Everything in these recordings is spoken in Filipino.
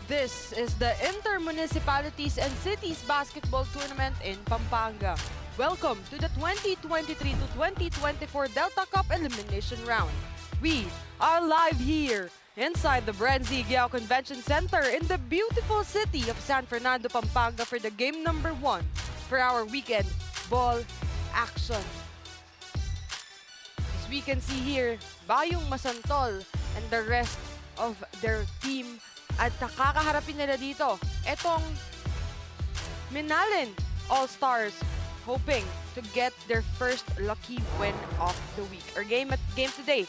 This is the Inter-Municipalities and Cities Basketball Tournament in Pampanga. Welcome to the 2023 to 2024 Delta Cup Elimination Round. We are live here inside the BREN GUIAO Convention Center in the beautiful city of San Fernando, Pampanga for the game number 1 for our weekend ball action. As we can see here, BAYUNG MASANTOL and the rest of their team at nakakaharapin nila dito etong MINALIN All-Stars, hoping to get their first lucky win of the week or game today.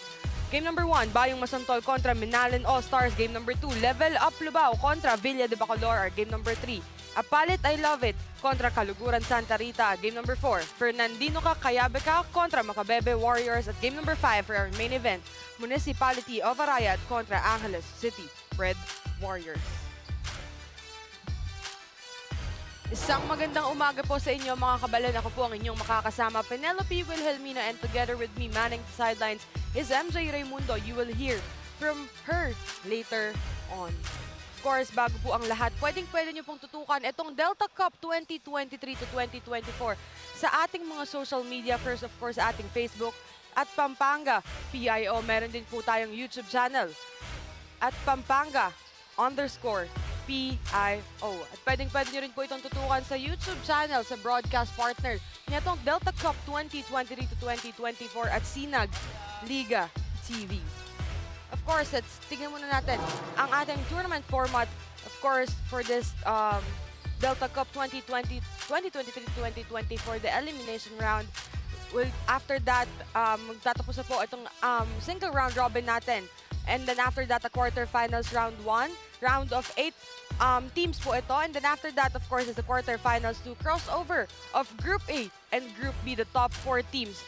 Game number 1, BAYUNG MASANTOL kontra MINALIN All-Stars. Game number 2, Level Up Lubao kontra Villa de Bacolor. Game number 3, Apalit I Love It kontra Kaluguran Santa Rita. Game number 4, Fernandino ka Kayabe ka kontra Macabebe Warriors. At game number 5 for our main event, Municipality of Arayat kontra Angeles City Red Warriors. Isang magandang umaga po sa inyo mga kabalan. Ako po ang inyong makakasama, Penelope Wilhelmina, and together with me manning the sidelines is MJ Raimundo. You will hear from her later on. Of course, bago po ang lahat, pwede nyo pong tutukan itong Delta Cup 2023 to 2024 sa ating mga social media. First, of course, ating Facebook at Pampanga PIO. Meron din po tayong YouTube channel at Pampanga_PIO. At pwede nyo rin po itong tutukan sa YouTube channel sa broadcast partner nitong Delta Cup 2023 to 2024 at Sinag Liga TV. Of course, tignan muna natin ang ating tournament format. Of course, for this Delta Cup 2023 to 2024, the elimination round. After that, magtatapos na po itong single round robin natin. And then after that, the quarterfinals round 1. Round of 8 teams po ito. And then after that, of course, is the quarterfinals to crossover of Group A and Group B, the top 4 teams.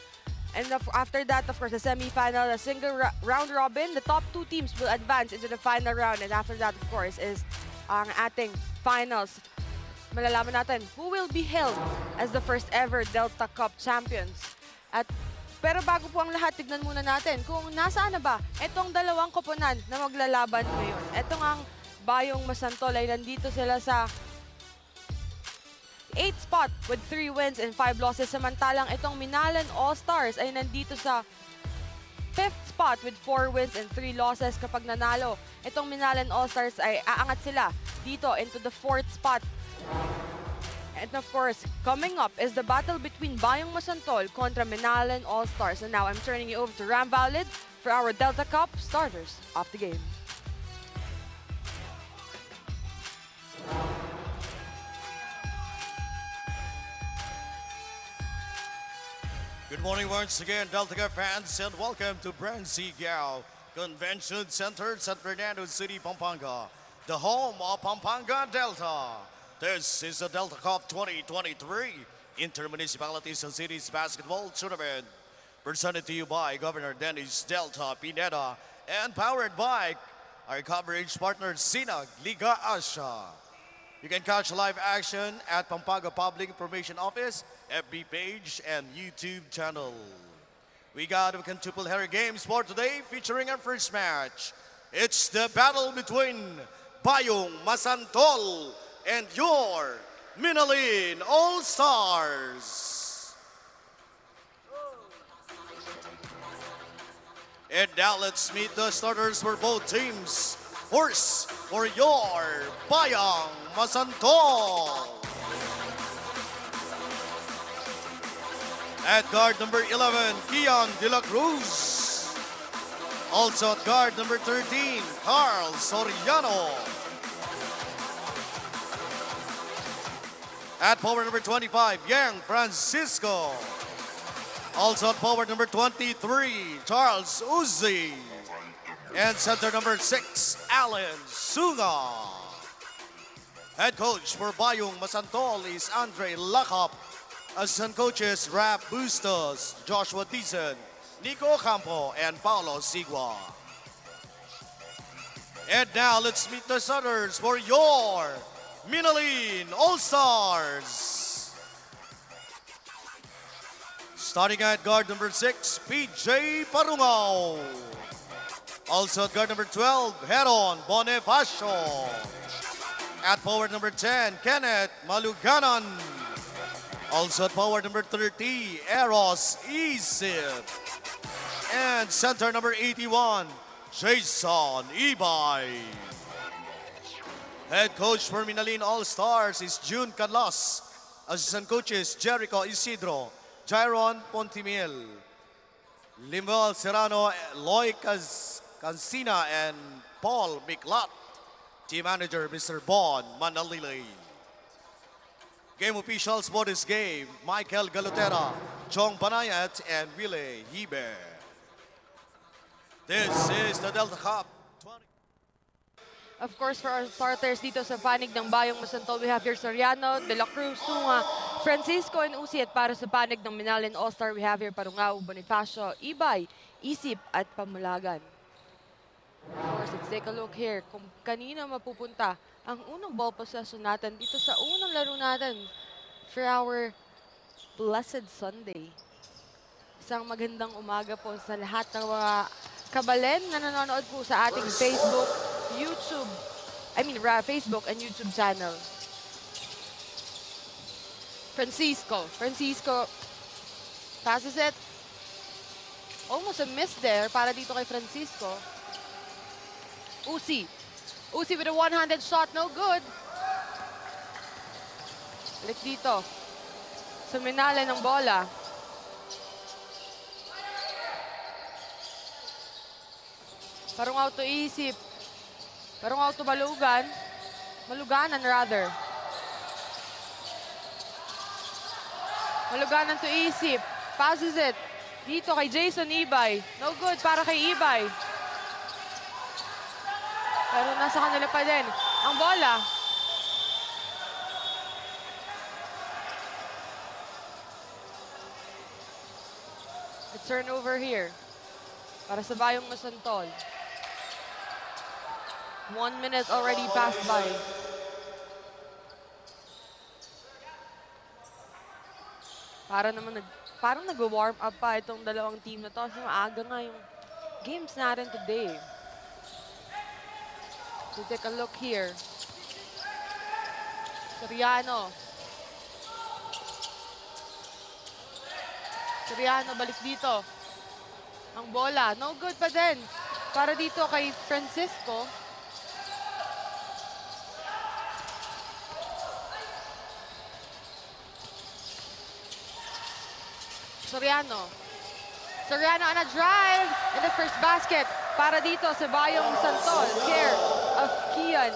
And after that, of course, the semi-final, a single round robin. The top 2 teams will advance into the final round. And after that, of course, is ang ating finals. Malalaman natin who will be hailed as the first ever Delta Cup champions. Pero bago po ang lahat, tignan muna natin kung nasaan na ba itong dalawang koponan na maglalaban ngayon. Ito ang BAYUNG MASANTOL ay nandito sila sa 8th spot with 3 wins and 5 losses. Samantalang itong MINALIN All-Stars ay nandito sa 5th spot with 4 wins and 3 losses. Kapag nanalo, itong MINALIN All-Stars ay aangat sila dito into the 4th spot. And of course, coming up is the battle between BAYUNG MASANTOL kontra MINALIN All-Stars. And now I'm turning you over to Ram Valid for our Delta Cup starters of the game. Good morning once again, Delta Cup fans, and welcome to BREN GUIAO Convention Center, San Fernando City, Pampanga, the home of Pampanga Delta. This is the Delta Cup 2023 Inter-Municipalities and Cities Basketball Tournament, presented to you by Governor Dennis Delta Pineda and powered by our coverage partner, Sinag Liga Asia. You can catch live action at Pampanga Public Information Office, FB page, and YouTube channel. We got a quintuple header games for today featuring our first match. It's the battle between BAYUNG MASANTOL and your MINALIN All-Stars. And now let's meet the starters for both teams. First, for your BAYUNG MASANTOL. At guard number 11, Kian De La Cruz. Also at guard number 13, Carl Soriano. At forward number 25, Yang Francisco. Also at forward number 23, Charles Uzi. And center number 6, Alan Suga. Head coach for BAYUNG MASANTOL is Andre Lakap. Assistant coaches, Rap Bustos, Joshua Dizon, Nico Campo, and Paulo Sigua. And now let's meet the starters for your MINALIN All-Stars. Starting at guard number 6, PJ Parungao. Also at guard number 12, Heron Bonifacio. At forward number 10, Kenneth Maluganan. Also at forward number 30, Eros Isip. And center number 81, Jason Ibay. Head coach for MINALIN All-Stars is June Canlas. Assistant coaches, Jericho Isidro, Jairon Pontimil, Limbal Serrano, Loy Cancina, and Paul Miklat. Team manager, Mr. Bon Manalili. Game officials for this game, Michael Galutera, Chong Banayat, and Wille Hibe. This is the Delta Cup. Of course, for our starters dito sa panig ng Bayong Masantol, we have here Soriano, De La Cruz, Sunga, Francisco, and Usi. At para sa panig ng MINALIN All-Star, we have here Parungao, Bonifacio, Ibay, Isip, at Pamulagan. Of course, let's take a look here kung kanina mapupunta ang unang ball possession natin dito sa unang laro natin for our Blessed Sunday. Isang magandang umaga po sa lahat ng mga kabalen na nanonood po sa ating Facebook and YouTube channel. Francisco passes it. Almost a miss there para dito kay Francisco. Usi with a one-handed shot, no good. Balik dito. Suminala ng bola. Parungao to Isip. Parungao to Maluganan rather. Maluganan to Isip. Passes it. Dito kay Jason Ibay. No good para kay Ibay. Pero nasa kanila pa din ang bola. The turnover here para sa Bayong Masantol. 1 minute already passed by. Parang nag-warm up pa itong dalawang team na to. Kasi maaga nga yung games natin today. So take a look here. Soriano, balik dito. Ang bola, no good pa din. Para dito kay Francisco. Soriano on a drive in the first basket. Para dito sa Bayong Masantol. Care of Kian.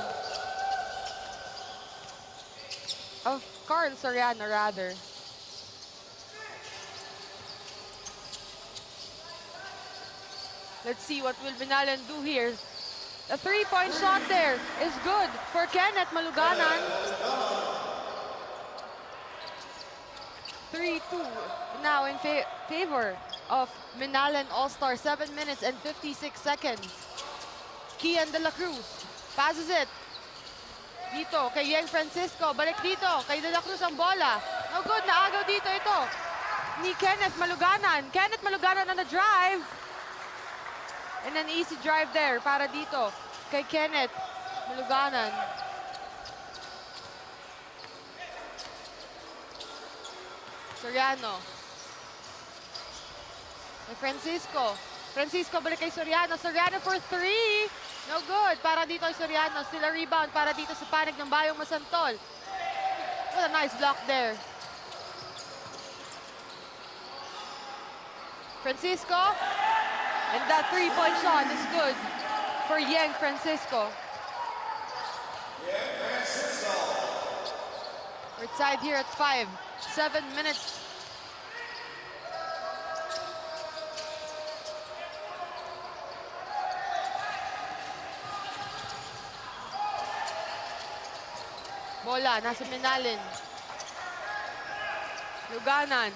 Of Carl Soriano rather. Let's see what will MINALIN do here. The three-point shot there is good for Kenneth Maluganan. 3-2 now in favor of MINALIN All-Star. 7 minutes and 56 seconds. Kian De La Cruz passes it. Dito kay Yang Francisco. Balik dito kay De La Cruz ang bola. No good, naagaw dito ito ni Kenneth Maluganan. Kenneth Maluganan on the drive. And an easy drive there para dito kay Kenneth Maluganan. Soriano. Kay Francisco balik kay Soriano. Soriano for three. No good. Para dito kay Soriano. Still a rebound para dito sa panig ng Bayong Masantol. What a nice block there. Francisco. And that three-point shot is good for Yang Francisco. We're tied here at 5. 7 minutes. Bola, nasa MINALIN. Luganan.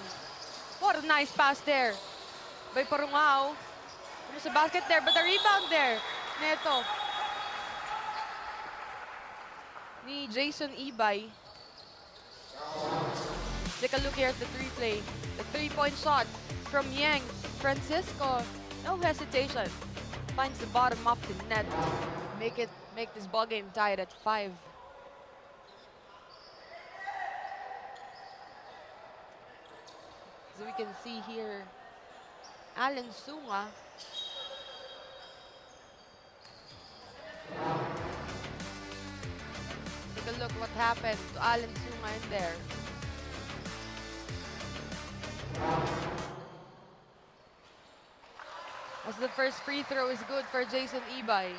What a nice pass there by Parungao. Sa basket there, but the rebound there. Neto. Ni Jason Ibay. Take a look here at the three-play. The three-point shot from Yang Francisco. No hesitation. finds the bottom of the net. Make this ball game tied at 5. So we can see here, Alan Sunga. Take a look what happened to Alan Sunga in there. As the first free throw is good for Jason Ibay.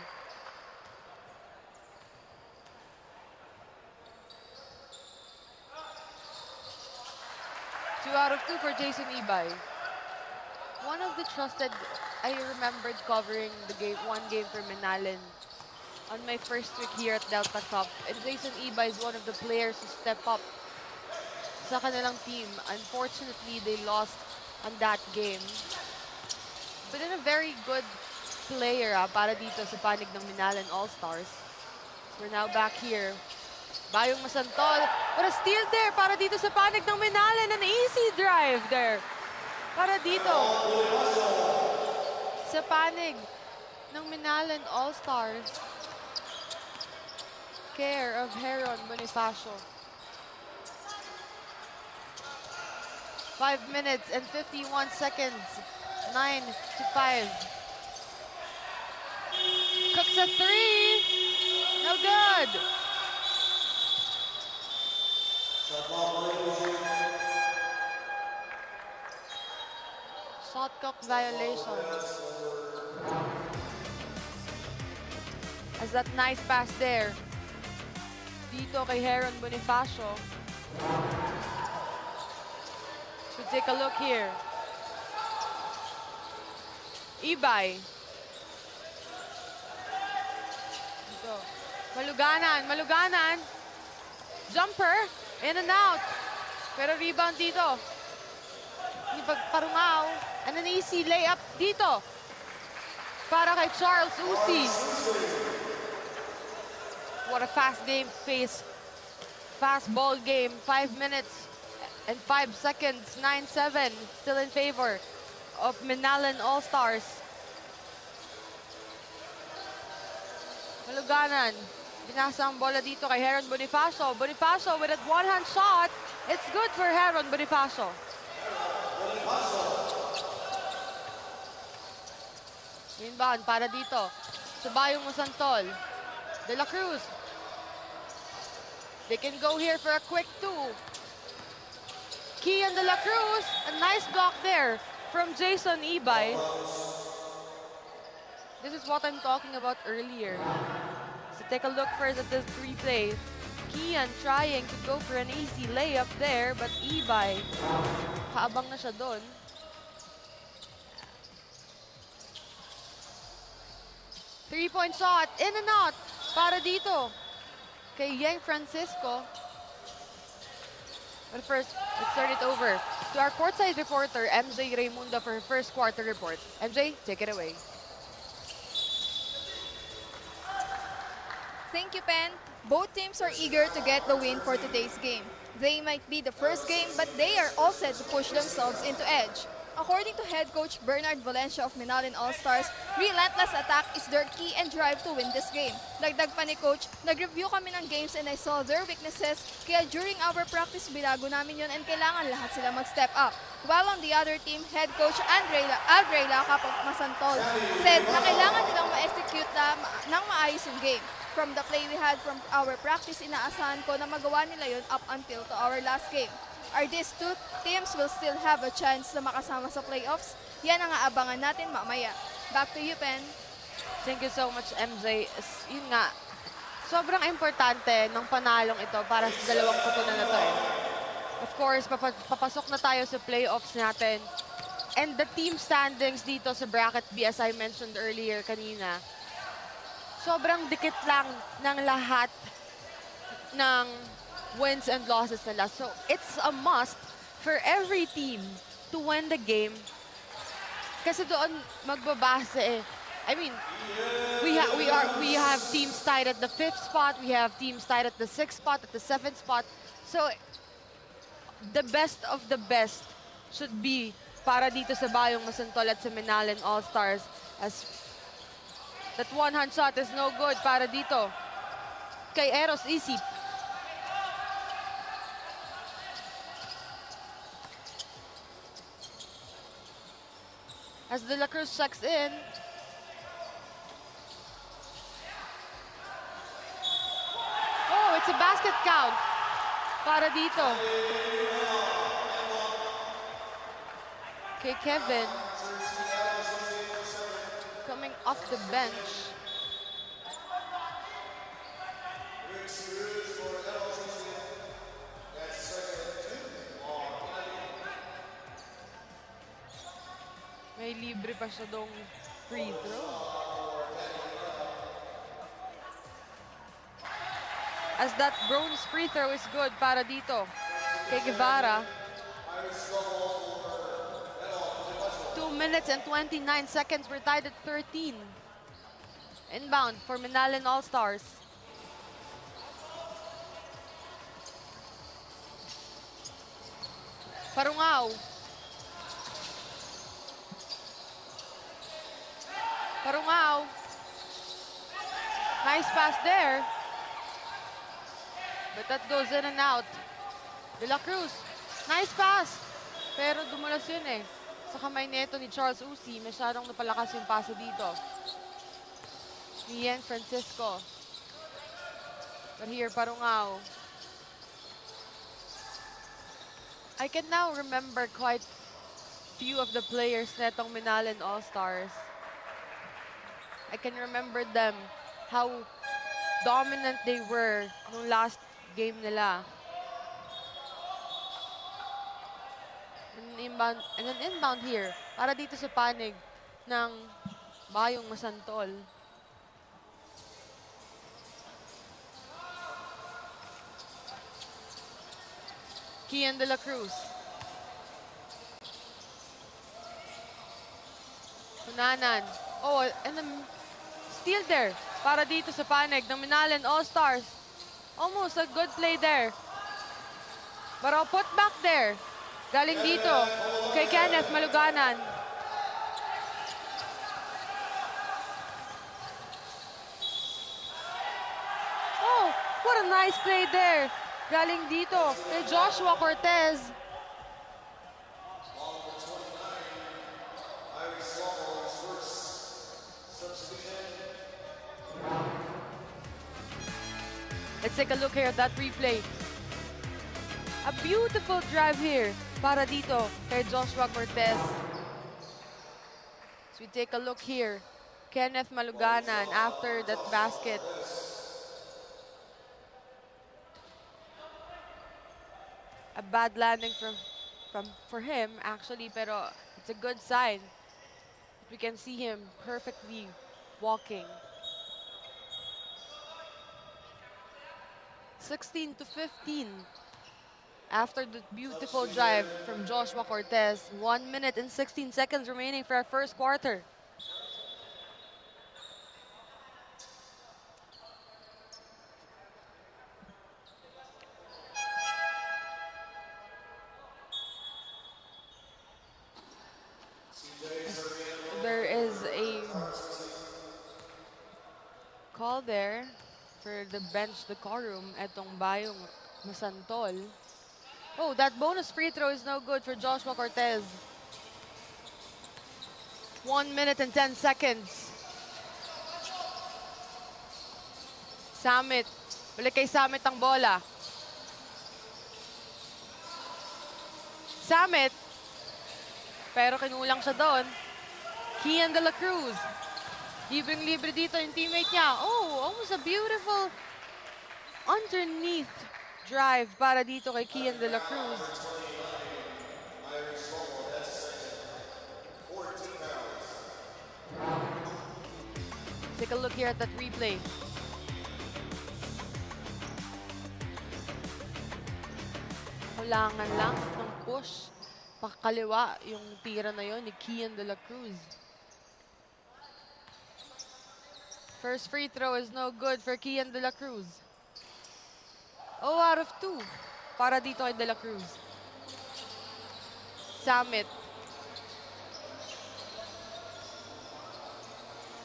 Two out of 2 for Jason Ibay. One of the trusted, I remembered covering the game, one game for MINALIN on my first week here at Delta Cup. And Jason Ibay is one of the players who step up sa kanilang team. Unfortunately, they lost on that game. But then a very good player para dito sa panig ng MINALIN All-Stars. We're now back here. Bayung Masantol. But a steal there para dito sa panig ng MINALIN. An easy drive there. Para dito sa panig ng MINALIN All-Stars. Care of Heron Bonifacio. 5 minutes and 51 seconds. 9 to 5. Cooks a 3. No good. Shot clock violation. As that nice pass there. Dito kay Heron Bonifacio. So take a look here. Ibay. Dito. Maluganan. Jumper. In and out. Pero rebound dito. Hindi pagparungaw. And an easy layup dito. Para kay Charles Uzi. What a fast game pace. Fast ball game. 5 minutes and 5 seconds. 9-7. Still in favor of MINALIN All-Stars. Maluganan. Binasa ang bola dito kay Heron Bonifacio. Bonifacio with a one-hand shot. It's good for Heron Bonifacio. Inbound para dito sa Bayung Masantol. De La Cruz. They can go here for a quick 2. Kian De La Cruz. A nice block there from Jason Ibay. This is what I'm talking about earlier. So take a look first at this replay. Kian trying to go for an easy layup there, but Ibay, kaabang na siya doon. Three-point shot, in and out, para dito kay Yang Francisco. But first, let's turn it over to our courtside reporter, MJ Raimundo, for her first quarter report. MJ, take it away. Thank you, Pen. Both teams are eager to get the win for today's game. They might be the first game, but they are all set to push themselves into edge. According to head coach Bernard Valencia of MINALIN All-Stars, relentless attack is their key and drive to win this game. Dagdag pa ni coach, nag-review kami ng games and I saw their weaknesses, kaya during our practice binago namin yun and kailangan lahat sila mag-step up. While on the other team, head coach Aldrey Lacap of Masantol said na kailangan nilang ma-execute ng maayos yung game. From the play we had from our practice, inaasahan ko na magawa nila yun up until to our last game. Are these two teams will still have a chance na makasama sa playoffs? Yan ang aabangan natin mamaya. Back to you, Pen. Thank you so much, MJ. Yun nga, sobrang importante ng panalong ito para sa dalawang putunan na to eh. Of course, papasok na tayo sa playoffs natin. And the team standings dito sa bracket B, as I mentioned earlier kanina, sobrang dikit lang ng lahat ng wins and losses nila. So it's a must for every team to win the game. Kasi doon magbabase eh. I mean, we have teams tied at the 5th spot, we have teams tied at the 6th spot, at the 7th spot. So the best of the best should be para dito sa Bayung Masantol at sa MINALIN All-Stars, as That one-hand shot is no good para dito kay Eros Isip. As De La Cruz checks in. Oh, it's a basket count para dito kay Kevin. Coming off the bench. May libre pa siya dong free throw. As that bronze free throw is good para dito kay Guevara. 2 minutes and 29 seconds. We're tied at 13. Inbound for MINALIN All-Stars. Parungaw. Parungaw. Nice pass there. But that goes in and out. De La Cruz. Nice pass. Pero dumulas yun eh. Sa kamay nito ni Charles Uzi, masyadong napalakas yung pasa dito. Ian Francisco. But here, Parungaw. I can now remember quite few of the players netong MINALIN All-Stars. I can remember them, how dominant they were nung last game nila. And an inbound here para dito sa panig ng Bayung Masantol. Kian De La Cruz. Punanan. Oh, and then steal there para dito sa panig ng MINALIN All-Stars. Almost a good play there. But I'll put back there. Galing dito kay Kenneth Maluganan. Oh, what a nice play there. Galing dito kay Joshua Cortez. Let's take a look here at that replay. A beautiful drive here para dito kay Joshua Cortez. So we take a look here. Kenneth Maluganan after that basket. A bad landing for him actually, pero it's a good sign. We can see him perfectly walking. 16 to 15. After the beautiful drive from Joshua Cortez, 1 minute and 16 seconds remaining for our first quarter. There is a call there for the bench decorum etong Bayung Masantol. Oh, that bonus free throw is no good for Joshua Cortez. 1 minute and 10 seconds. Samit. Balik kay Samit ang bola. Samit. Pero kinulang siya doon. Kian De La Cruz. Libreng-libre dito yung teammate niya. Oh, almost a beautiful underneath drive para dito kay Kian De La Cruz. Take a look here at that replay. Kulangan lang ng push. Pakaliwa yung tira na yon ni Kian De La Cruz. First free throw is no good for Kian De La Cruz. 0 out of 2 para dito kay De La Cruz. Samit.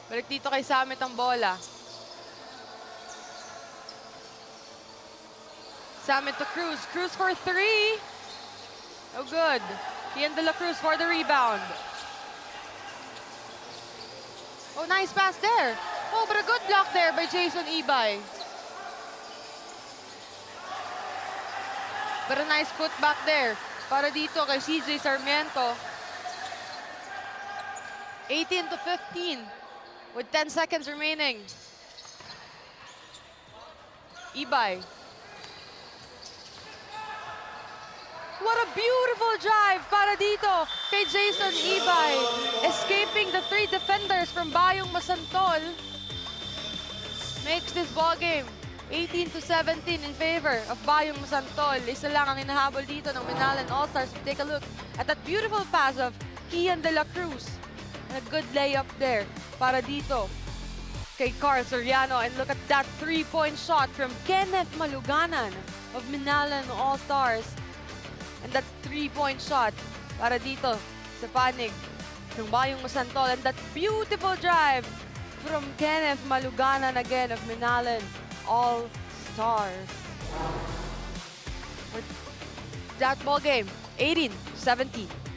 Balik dito kay Samit ang bola. Samit to Cruz. Cruz for 3. Oh, good. Ian De La Cruz for the rebound. Oh, nice pass there. Oh, but a good block there by Jason Ibay. But a nice putback there para dito kay CJ Sarmiento. 18 to 15 with 10 seconds remaining. Ibay. What a beautiful drive para dito kay Jason Ibay. Escaping the 3 defenders from Bayung Masantol. Makes this ball game 18 to 17 in favor of Bayung Masantol. Isa lang ang hinahabol dito ng MINALIN All-Stars. We take a look at that beautiful pass of Ian De La Cruz. And a good layup there para dito kay Carl Soriano. And look at that 3-point shot from Kenneth Maluganan of MINALIN All-Stars. And that 3-point shot para dito sa panig ng Bayung Masantol. And that beautiful drive from Kenneth Maluganan again of MINALIN All-Stars. With that ball game, 18-17.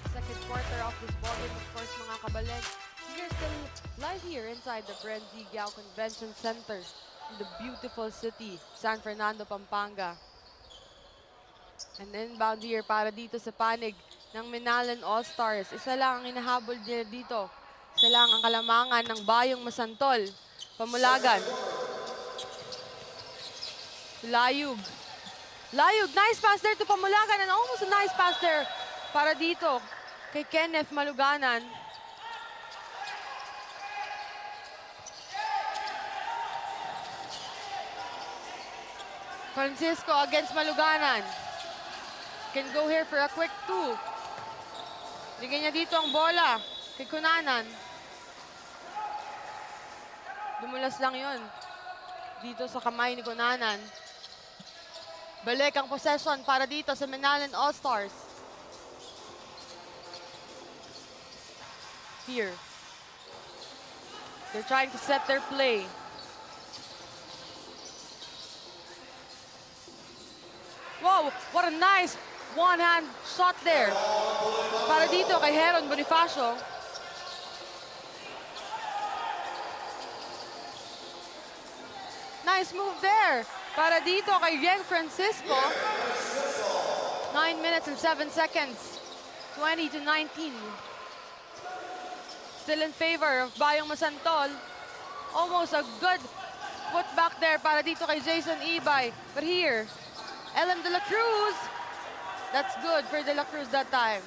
Second quarter of this ball game, of course, mga kabaleg. We are still live here inside the BREN GUIAO Convention Center in the beautiful city, San Fernando, Pampanga. And inbound here para dito sa panig ng MINALIN All-Stars. Isa lang ang hinahabol nila dito. Isa lang ang kalamangan ng Bayung Masantol. Pamulagan. Layug. Layug, nice pass there to Pamulagan and almost a nice pass there para dito kay Kenneth Maluganan. Francisco against Maluganan. Can go here for a quick 2. Bigyan niya dito ang bola kay Cunanan. Dumulas lang yon dito sa kamay ni Cunanan. Balik ang possession para dito sa MINALIN All-Stars. Here. They're trying to set their play. Wow, what a nice one-hand shot there. Para dito kay Heron Bonifacio. Nice move there. Para dito kay Yen Francisco. 9 minutes and 7 seconds. 20 to 19. Still in favor of Bayung Masantol. Almost a good putback there para dito kay Jason Ibay. But here, Ellen De La Cruz. That's good for De La Cruz that time.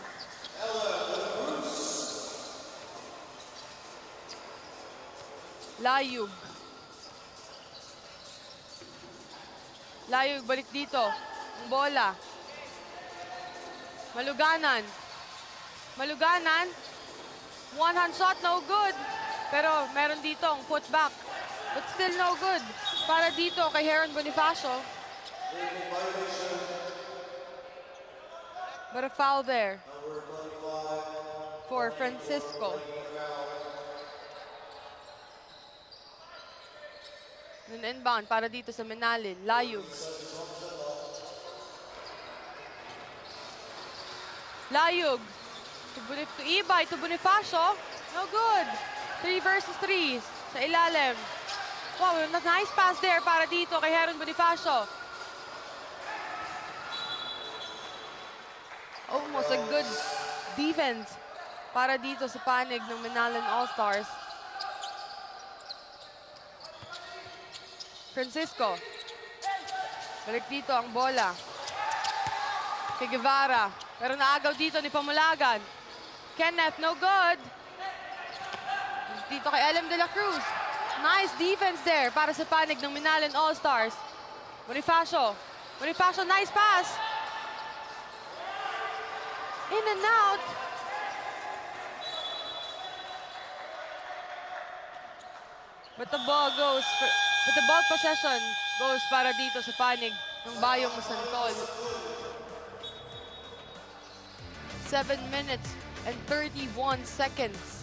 Layug. Layug, balik dito. Ang bola. Maluganan. Maluganan. One-hand shot, no good. Pero meron dito ang putback. But still no good. Para dito kay Heron Bonifacio. But a foul there for Francisco. And inbound para dito sa MINALIN. Layug. Layug. To Ibay, to Bonifacio. No good. 3 versus 3 sa ilalim. Wow, nice pass there para dito kay Heron Bonifacio. Almost a good defense para dito sa panig ng MINALIN All-Stars. Francisco. Balik dito ang bola. Kay Guevara. Pero naagaw dito ni Pamulagan. Kenneth, no good. Dito kay LM de la Cruz. Nice defense there para sa panig ng MINALIN All-Stars. Bonifacio. Bonifacio, nice pass. In and out. But the ball possession goes para dito sa panig ng Bayong Masantol. 7 minutes and 31 seconds.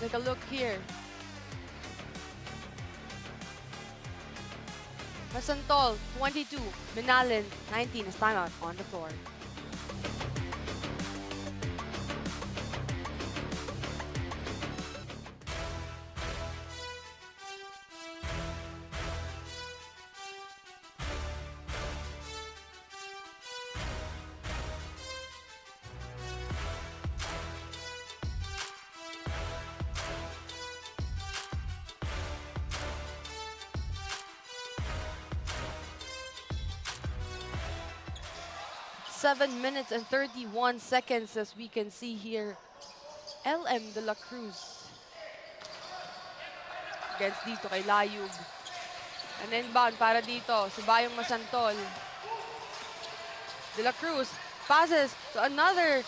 Take a look here. Masantol, 22. MINALIN, 19 is timeout on the floor. Seven minutes and 31 seconds as we can see here. LM de la Cruz. Against dito kay Layug. An inbound para dito sa Bayong Masantol. De la Cruz passes to another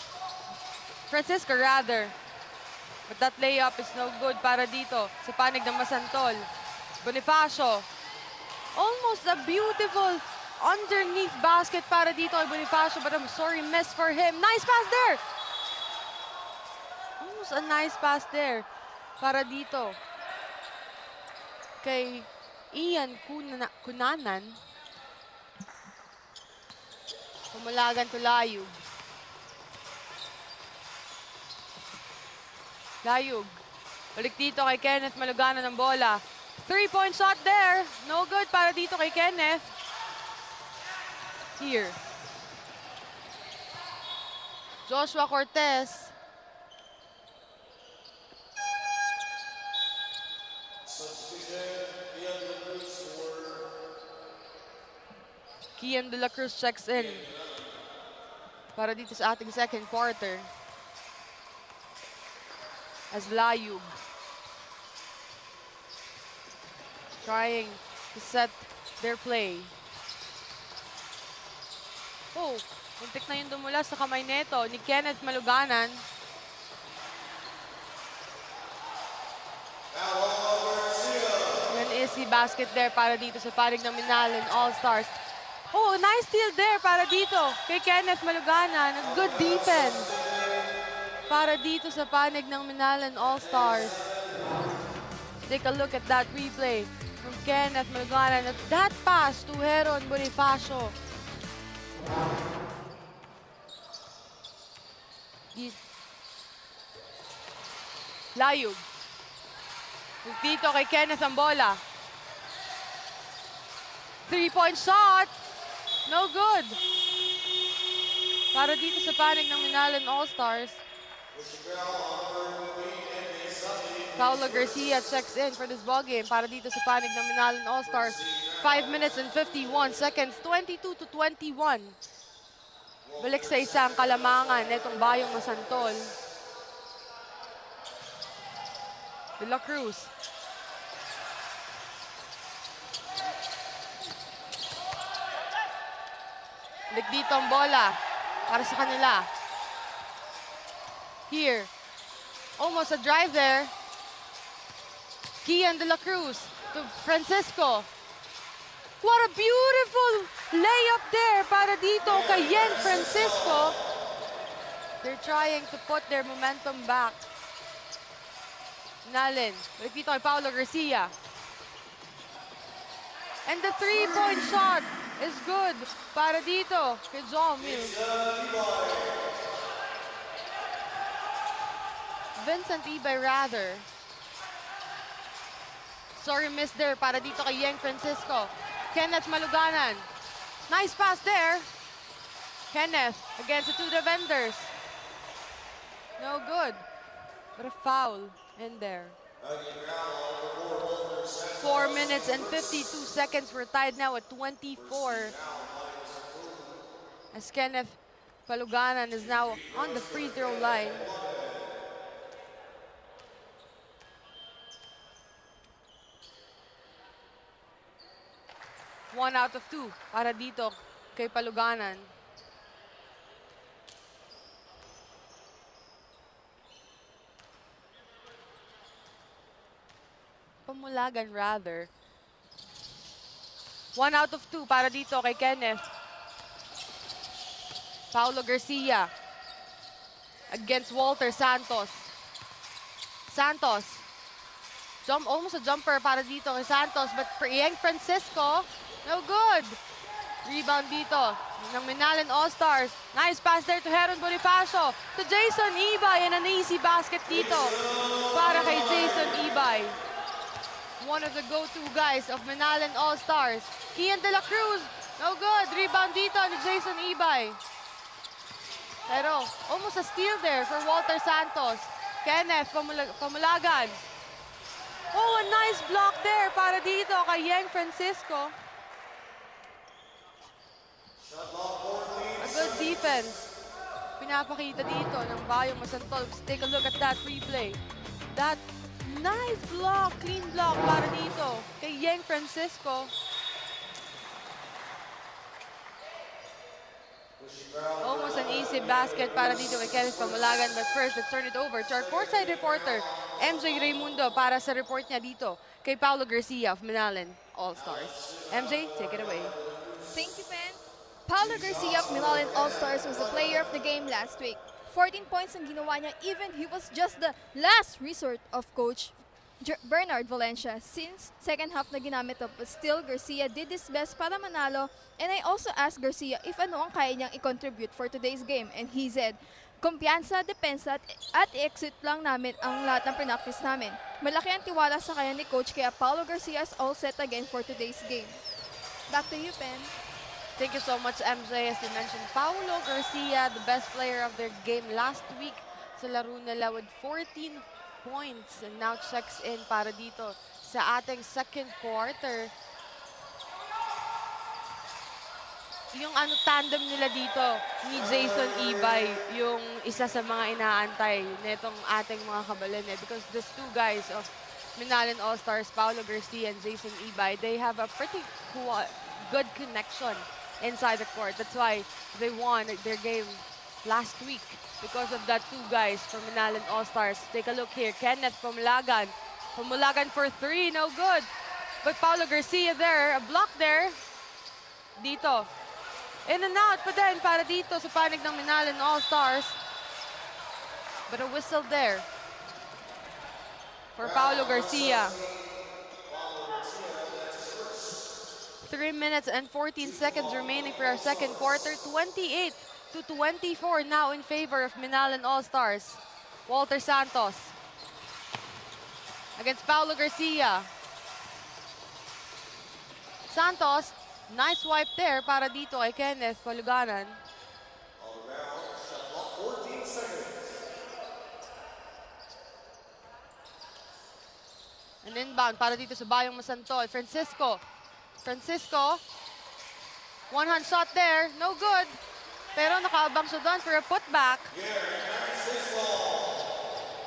Francisco rather. But that layup is no good para dito sa panig ng Masantol. Bonifacio. Almost a beautiful underneath basket para dito kay Bonifacio, but I'm sorry, miss for him. Nice pass there! Almost a nice pass there para dito kay Ian Cunanan. Pumulagan to Layug. Layug. Balik dito kay Kenneth Malugana ng bola. 3-point shot there. No good para dito kay Kenneth. Here. Joshua Cortez. Kian de la Cruz checks in para dito sa ating second quarter. As Layug trying to set their play. Oh, muntik na yung dumula sa kamay neto ni Kenneth Maluganan. An easy basket there para dito sa panig ng MINALIN All-Stars. Oh, nice steal there para dito kay Kenneth Maluganan. Good defense para dito sa panig ng MINALIN All-Stars. Take a look at that replay from Kenneth Maluganan. At that pass to Heron Bonifacio. Layug. Dito kay Kenneth ang bola. 3-point shot. No good. Para dito sa panig ng MINALIN All-Stars. Paulo Garcia checks in for this ballgame para dito sa panig ng MINALIN All-Stars. 5 minutes and 51 seconds, 22-21. Balik sa isang kalamangan netong Bayong Masantol. De la Cruz. Balik dito ang bola para sa kanila. Here. Almost a drive there. Kian de la Cruz to Francisco. What a beautiful layup there para dito kay Yen Francisco. They're trying to put their momentum back. MINALIN. Balik dito kay Paulo Garcia. And the 3-point shot is good para dito kay John Mills. Vincent Ibay rather. Sorry, miss there para dito kay Yang Francisco. Kenneth Maluganan. Nice pass there. Kenneth against the two defenders. No good. But a foul in there. 4 minutes and 52 seconds. We're tied now at 24. As Kenneth Maluganan is now on the free throw line. One out of two para dito kay Paluganan. Pamulagan rather. One out of two para dito kay Kenneth. Paulo Garcia against Walter Santos. Santos. Almost a jumper para dito kay Santos, but for Yang Francisco, no good. Rebound dito ng MINALIN All-Stars. Nice pass there to Heron Bonifacio. To Jason Ibay, and an easy basket dito para kay Jason Ibay. One of the go-to guys of MINALIN All-Stars. Ian De La Cruz, no good. Rebound dito ni Jason Ibay. Pero almost a steal there for Walter Santos. Kenneth Pamulagan. Oh, a nice block there para dito kay Yang Francisco. A good defense. Pinapakita dito ng Bayung Masantol. Let's take a look at that replay. That nice block, clean block para dito kay Yang Francisco. Almost an easy basket para dito kay Kenneth Pamulagan. But first, let's turn it over to our courtside reporter, MJ Raimundo, para sa report niya dito kay Paulo Garcia of MINALIN All-Stars. MJ, take it away. Thank you, Ben. Paulo Garcia of MINALIN All-Stars was the player of the game last week. 14 points ang ginawa niya, even he was just the last resort of Coach Bernard Valencia since second half na ginamit up. But still, Garcia did his best para manalo. And I also asked Garcia if ano ang kaya niyang i-contribute for today's game. And he said, kumpiyansa, depensa at exit lang namin ang lahat ng practice namin. Malaki ang tiwala sa kanya ni Coach, kaya Paulo Garcia is all set again for today's game. Back to you, Pen. Thank you so much, MJ. As you mentioned, Paulo Garcia, the best player of their game last week sa laro nila with 14 points, and now checks in para dito sa ating second quarter. Yung tandem nila dito ni Jason Ibay, yung isa sa mga inaantay nitong ating mga kabalin, because these two guys of MINALIN All-Stars, Paulo Garcia and Jason Ibay, they have a pretty good connection inside the court. That's why they won their game last week, because of that two guys from MINALIN All-Stars. Take a look here. Kenneth Pamulagan. Pamulagan for three, no good. But Paulo Garcia there, a block there. Dito. In and out pa din para dito sa panig ng MINALIN All-Stars. But a whistle there for Paulo Garcia. 3 minutes and 14 seconds remaining for our second quarter. 28-24 now in favor of MINALIN All-Stars. Walter Santos against Paulo Garcia. Santos, nice wipe there para dito kay Kenneth Paluganan. And inbound para dito sa Bayung Masantol. Francisco, one hand shot there, no good. Pero nakaabang siya doon for a putback.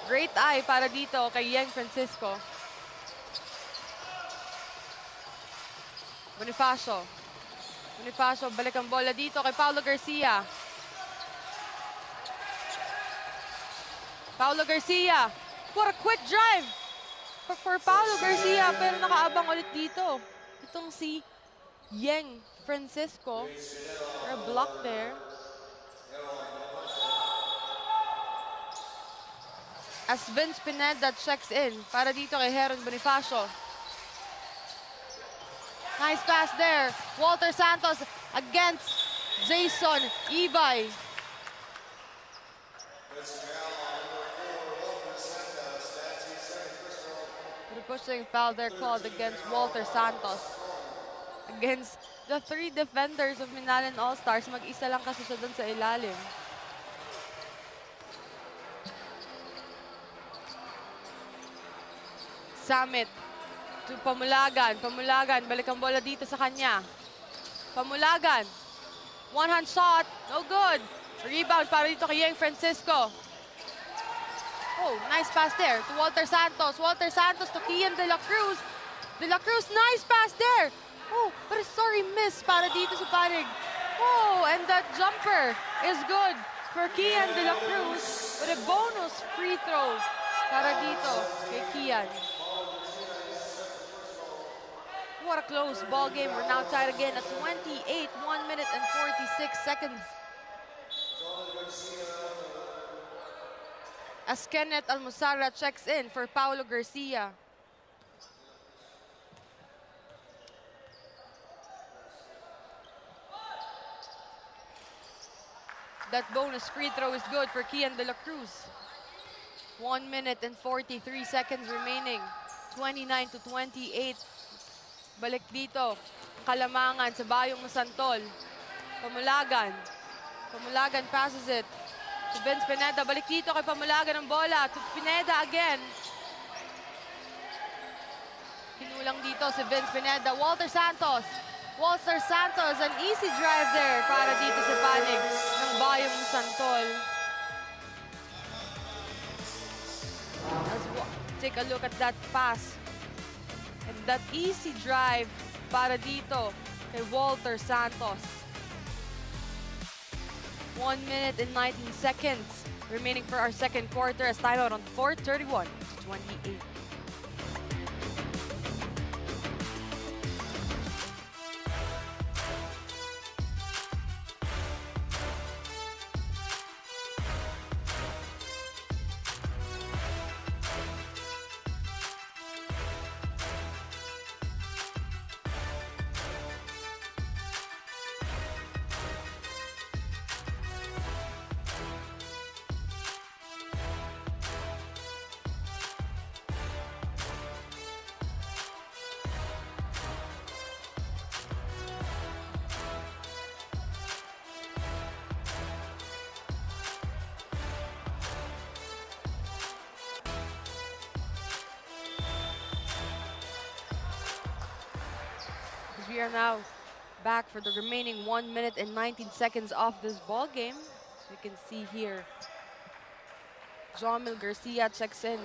Great eye para dito kay Yang Francisco. Bonifacio, balik ang bola dito kay Paulo Garcia. What a quick drive for Paulo Garcia, pero nakaabang ulit dito. Itong si Yang Francisco. For a block there. As Vince Pineda checks in para dito kay Heron Bonifacio. Nice pass there. Walter Santos against Jason Ibay. The pushing foul there called against Walter Santos. against the 3 defenders of MINALIN All-Stars. Mag-isa lang kasi siya dun sa ilalim. Samit to Pamulagan. Pamulagan, balik ang bola dito sa kanya. Pamulagan. One-hand shot. No good. Rebound para dito kay Yeng Francisco. Oh, nice pass there to Walter Santos. Walter Santos to Kian De La Cruz. De La Cruz, nice pass there. Oh, but a sorry miss para dito sa panig. Oh, and that jumper is good for Kian De La Cruz with a bonus free throw para dito kay Kian. What a close ball game. We're now tied again at 28, 1 minute and 46 seconds. As Kenneth Almusara checks in for Paulo Garcia. That bonus free throw is good for Kian De La Cruz. 1 minute and 43 seconds remaining. 29 to 28. Balik dito. Kalamangan sa Bayung Masantol. Pamulagan. Pamulagan passes it to Vince Pineda. Balik dito kay Pamulagan ang bola. To Pineda again. Kinulang dito si Vince Pineda. Walter Santos. Walter Santos, an easy drive there para dito sa panig ng Bayung Masantol. Let's take a look at that pass. And that easy drive para dito kay Walter Santos. 1 minute and 19 seconds remaining for our second quarter as time out on 4:31 to 28. We are now back for the remaining 1 minute and 19 seconds of this ball game. As you can see here, Jomel Garcia checks in.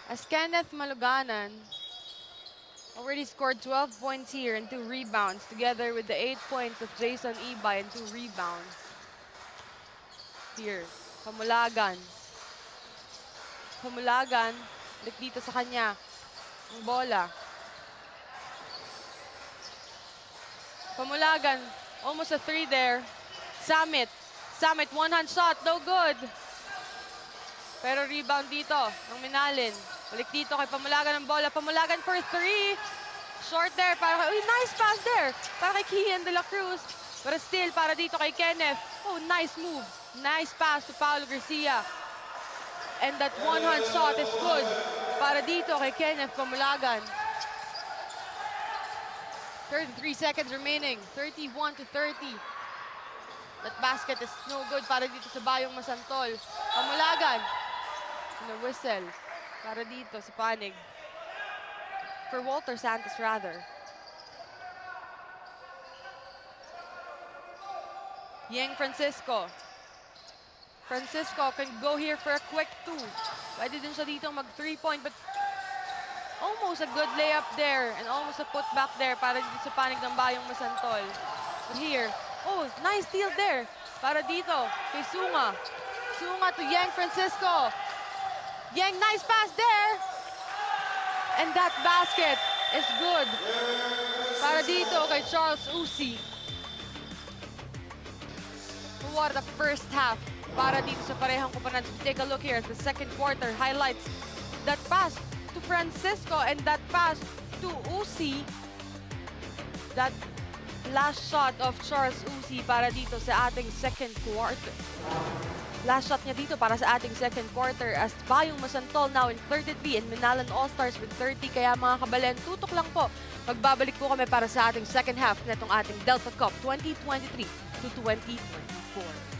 As Kenneth Maluganan already scored 12 points here and 2 rebounds, together with the 8 points of Jason Ibay and 2 rebounds. Here, Pamulagan. Pamulagan, balik dito sa kanya. Ang bola. Pamulagan, almost a 3 there. Samit. Samit, one-hand shot, no good. Pero rebound dito ng MINALIN. Balik dito kay Pamulagan ng bola. Pamulagan for 3. Short there. Para kay, nice pass there. Para kay Kian De La Cruz. Pero still, para dito kay Kenneth. Oh, nice move. Nice pass to Paulo Garcia. And that one-hand shot is good. Para dito kay Kenneth Pamulagan. 33 seconds remaining. 31 to 30. That basket is no good para dito sa Bayung Masantol. Pamulagan. And a whistle para dito sa panig. For Walter Santos, rather. Yeng Francisco. Francisco can go here for a quick 2. Pwede din siya dito mag 3-point, but almost a good layup there and almost a putback there para dito sa panig ng Bayung Masantol. But here, oh, nice steal there para dito kay Sunga. Sunga to Yeng Francisco. Yeng, nice pass there. And that basket is good para dito kay Charles Uzi. What a first half para dito sa parehong koponan. Take a look here at the second quarter highlights. That pass to Francisco and that pass to Uzi. That last shot of Charles Uzi para dito sa ating second quarter. Last shot niya dito para sa ating second quarter as BAYUNG MASANTOL now in 33 and MINALIN All-Stars with 30. Kaya mga kabalen, tutok lang po. Magbabalik po kami para sa ating second half netong ating Delta Cup 2023 to 2024.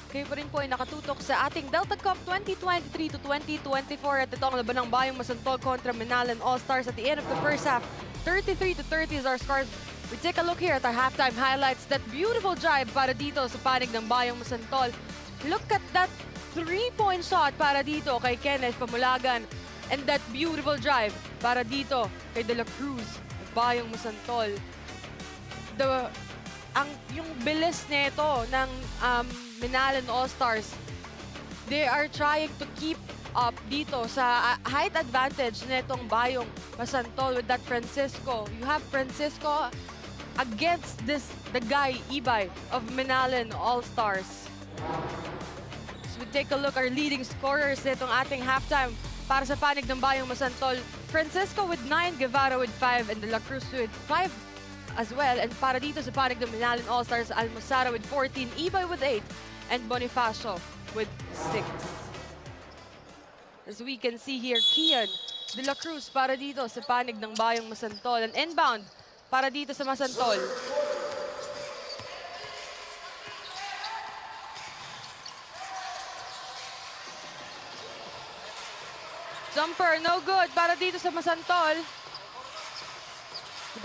Kayo pa rin po ay nakatutok sa ating Delta Cup 2023 to 2024 at ito ang laban ng Bayong Masantol kontra MINALIN All-Stars at the end of the first half. 33 to 30 is our scores. We take a look here at our halftime highlights. That beautiful drive para dito sa panig ng Bayong Masantol. Look at that 3-point shot para dito kay Kenneth Pamulagan. And that beautiful drive para dito kay De La Cruz, Bayong Masantol. Yung bilis nito ng MINALIN All-Stars, they are trying to keep up dito sa height advantage nitong Bayong Masantol with that Francisco. You have Francisco against the guy, Ibay, of MINALIN All-Stars. So we take a look our leading scorers nitong ating halftime para sa panig ng Bayong Masantol. Francisco with 9, Guevara with 5, and De La Cruz with 5 as well. And para dito sa panig ng MINALIN All-Stars, Almosara with 14, Ibay with 8, and Bonifacio with 6. As we can see here, Kian De La Cruz para dito sa panig ng Bayong Masantol. And inbound para dito sa Masantol. Jumper, no good para dito sa Masantol.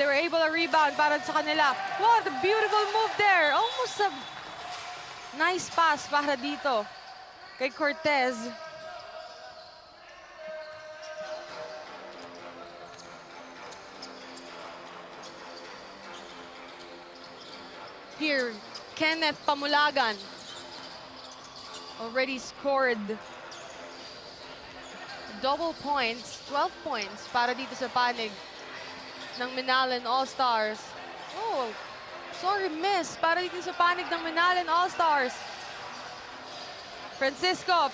They were able to rebound para sa kanila. What a beautiful move there. Almost a nice pass para dito kay Cortez. Here, Kenneth Pamulagan already scored double points, 12 points para dito sa panig ng MINALIN All-Stars. Oh, sorry, miss para dito sa panig ng MINALIN All-Stars. Francisco,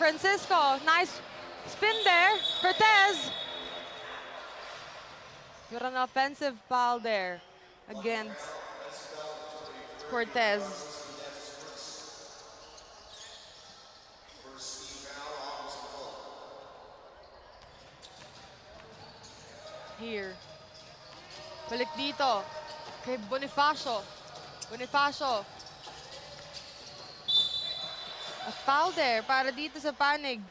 nice spin there. Cortez. Got an offensive foul there against Cortez. Here. Balik dito kay Bonifacio. A foul there para dito sa panig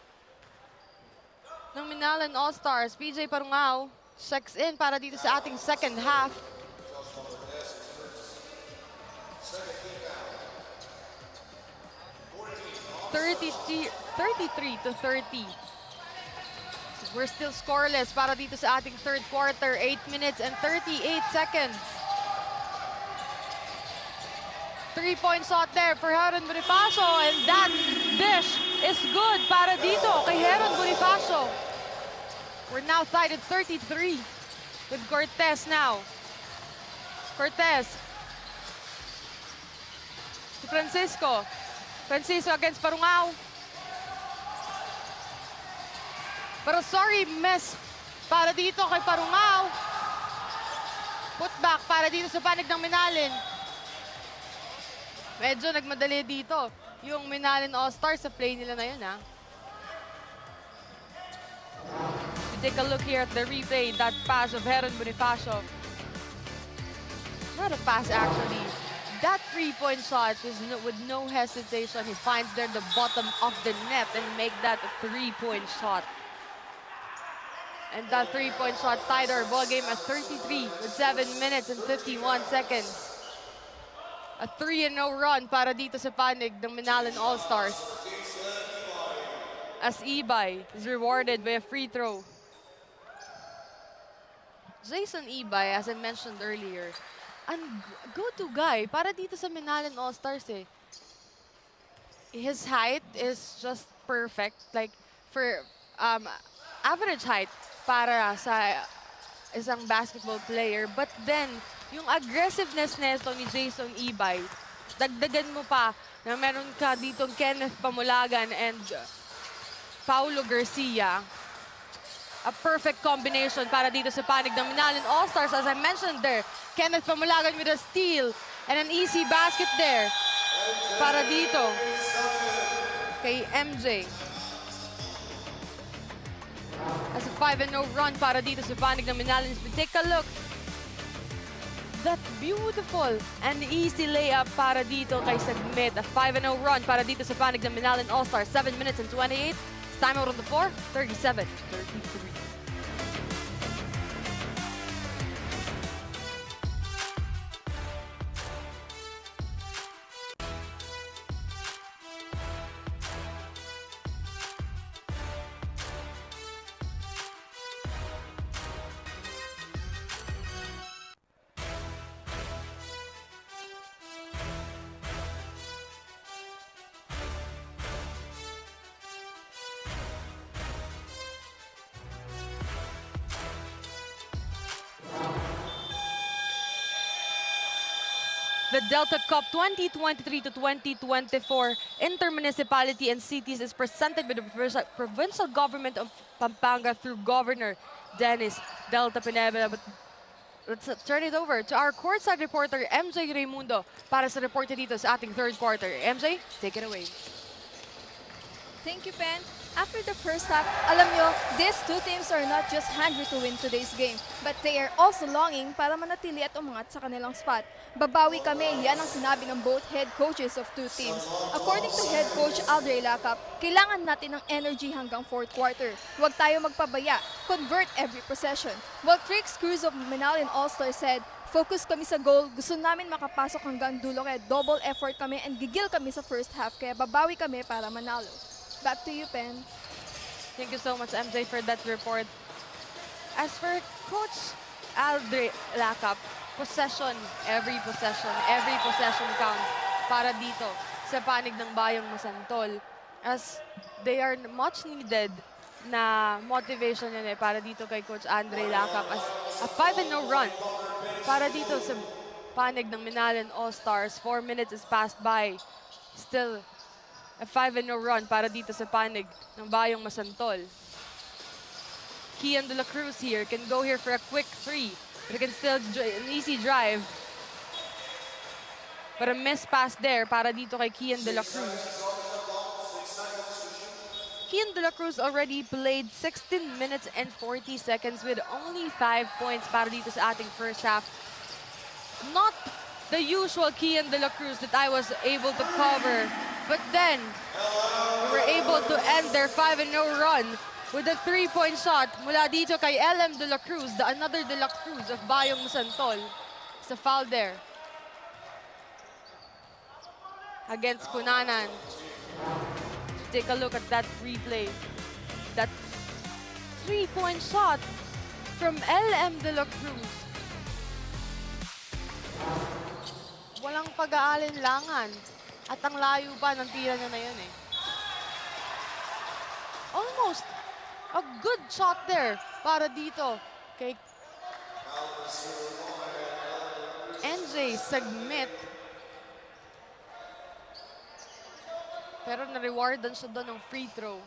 ng MINALIN All-Stars. PJ Parungao checks in para dito sa ating second half. $33 to 30. We're still scoreless para dito sa ating third quarter. 8 minutes and 38 seconds. 3-point shot there for Heron Bonifacio. And that dish is good para dito kay Heron Bonifacio. We're now tied at 33 with Cortez now. Cortez. To Francisco. Francisco against Parungao. Pero sorry, miss para dito kay Parungao. Putback para dito sa panig ng MINALIN. Medyo nagmadali dito yung MINALIN All-Stars sa play nila na yun, ha? We take a look here at the replay. That pass of Heron Bonifacio. Not a pass, actually. That 3-point shot is with no hesitation. He finds there the bottom of the net and make that a 3-point shot. And that 3-point shot tied our ball game at 33 with 7 minutes and 51 seconds. A 3-0 run para dito sa panig ng MINALIN All-Stars. As Ibay is rewarded by a free throw. Jason Ibay, as I mentioned earlier, ang go-to guy para dito sa MINALIN All-Stars eh. His height is just perfect. Like, for average height para sa isang basketball player. But then, yung aggressiveness nito ni Jason Ibay, dagdagan mo pa na meron ka ditong Kenneth Pamulagan and Paulo Garcia. A perfect combination para dito sa panig ng MINALIN All-Stars. As I mentioned there, Kenneth Pamulagan with a steal and an easy basket there para dito kay MJ. As a 5-0 run para dito sa panig ng MINALIN. We take a look. that beautiful and easy layup para dito kay Sagmit. A 5-0 run para dito sa panig ng MINALIN All-Stars. 7 minutes and 28. Time out on the floor, 37-33. The Delta Cup 2023 to 2024 Intermunicipality and Cities is presented by the provincial government of Pampanga through Governor Dennis Delta Pinebla. But let's turn it over to our courtside reporter, MJ Raimundo, para sa report dito sa ating third quarter. MJ, take it away. Thank you, Pen. After the first half, alam nyo, these two teams are not just hungry to win today's game, but they are also longing para manatili at umangat sa kanilang spot. Babawi kami, yan ang sinabi ng both head coaches of two teams. According to head coach Aldrey Lacap, kailangan natin ng energy hanggang fourth quarter. Huwag tayo magpabaya, convert every possession. While Trix Cruz of MINALIN All-Star said, focus kami sa goal, gusto namin makapasok hanggang dulo kaya double effort kami and gigil kami sa first half kaya babawi kami para manalo. Back to you, Pen. Thank you so much, MJ, for that report. As for Coach Aldrey Lacap, every possession counts para dito sa panig ng Bayong Masantol. As they are much needed na motivation yun para dito kay Coach Aldrey Lacap as a 5-0 run para dito sa panig ng MINALIN All-Stars. 4 minutes is passed by. Still a 5-0 run para dito sa panig ng Bayong Masantol. Kian de la Cruz here can go here for a quick three. But it can still an easy drive. But a miss pass there para dito kay Kian de la Cruz. Kian de la Cruz already played 16 minutes and 40 seconds with only 5 points para dito sa ating first half. Not the usual Kian de la Cruz that I was able to cover. But then, we were able to end their 5-0 run with a 3-point shot mula dito kay LM de la Cruz, another de la Cruz of Bayong Masantol. It's a foul there against Cunanan. Take a look at that replay. That 3-point shot from LM de la Cruz. Walang pag-aalinlangan. At ang layo pa ng tira niya na yun eh. Almost a good shot there para dito kay NJ Sagmit. Pero na-rewardan siya doon ng free throw.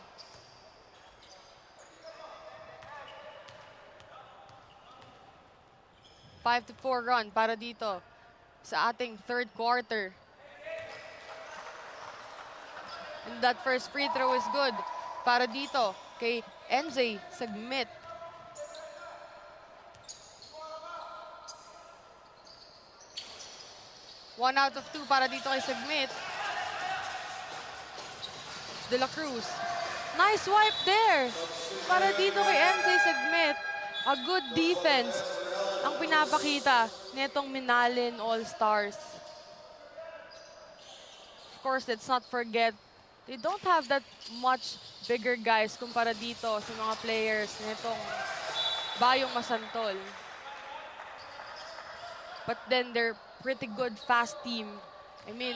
Five to 4 run para dito sa ating third quarter. And that first free throw is good para dito kay NJ Sagmit. One out of 2 para dito kay Sagmit. De la Cruz. Nice wipe there para dito kay NJ Sagmit. A good defense ang pinapakita nitong MINALIN All-Stars. Of course, let's not forget they don't have that much bigger guys kumpara dito sa mga players nitong Bayong Masantol. But then they're pretty good fast team. I mean,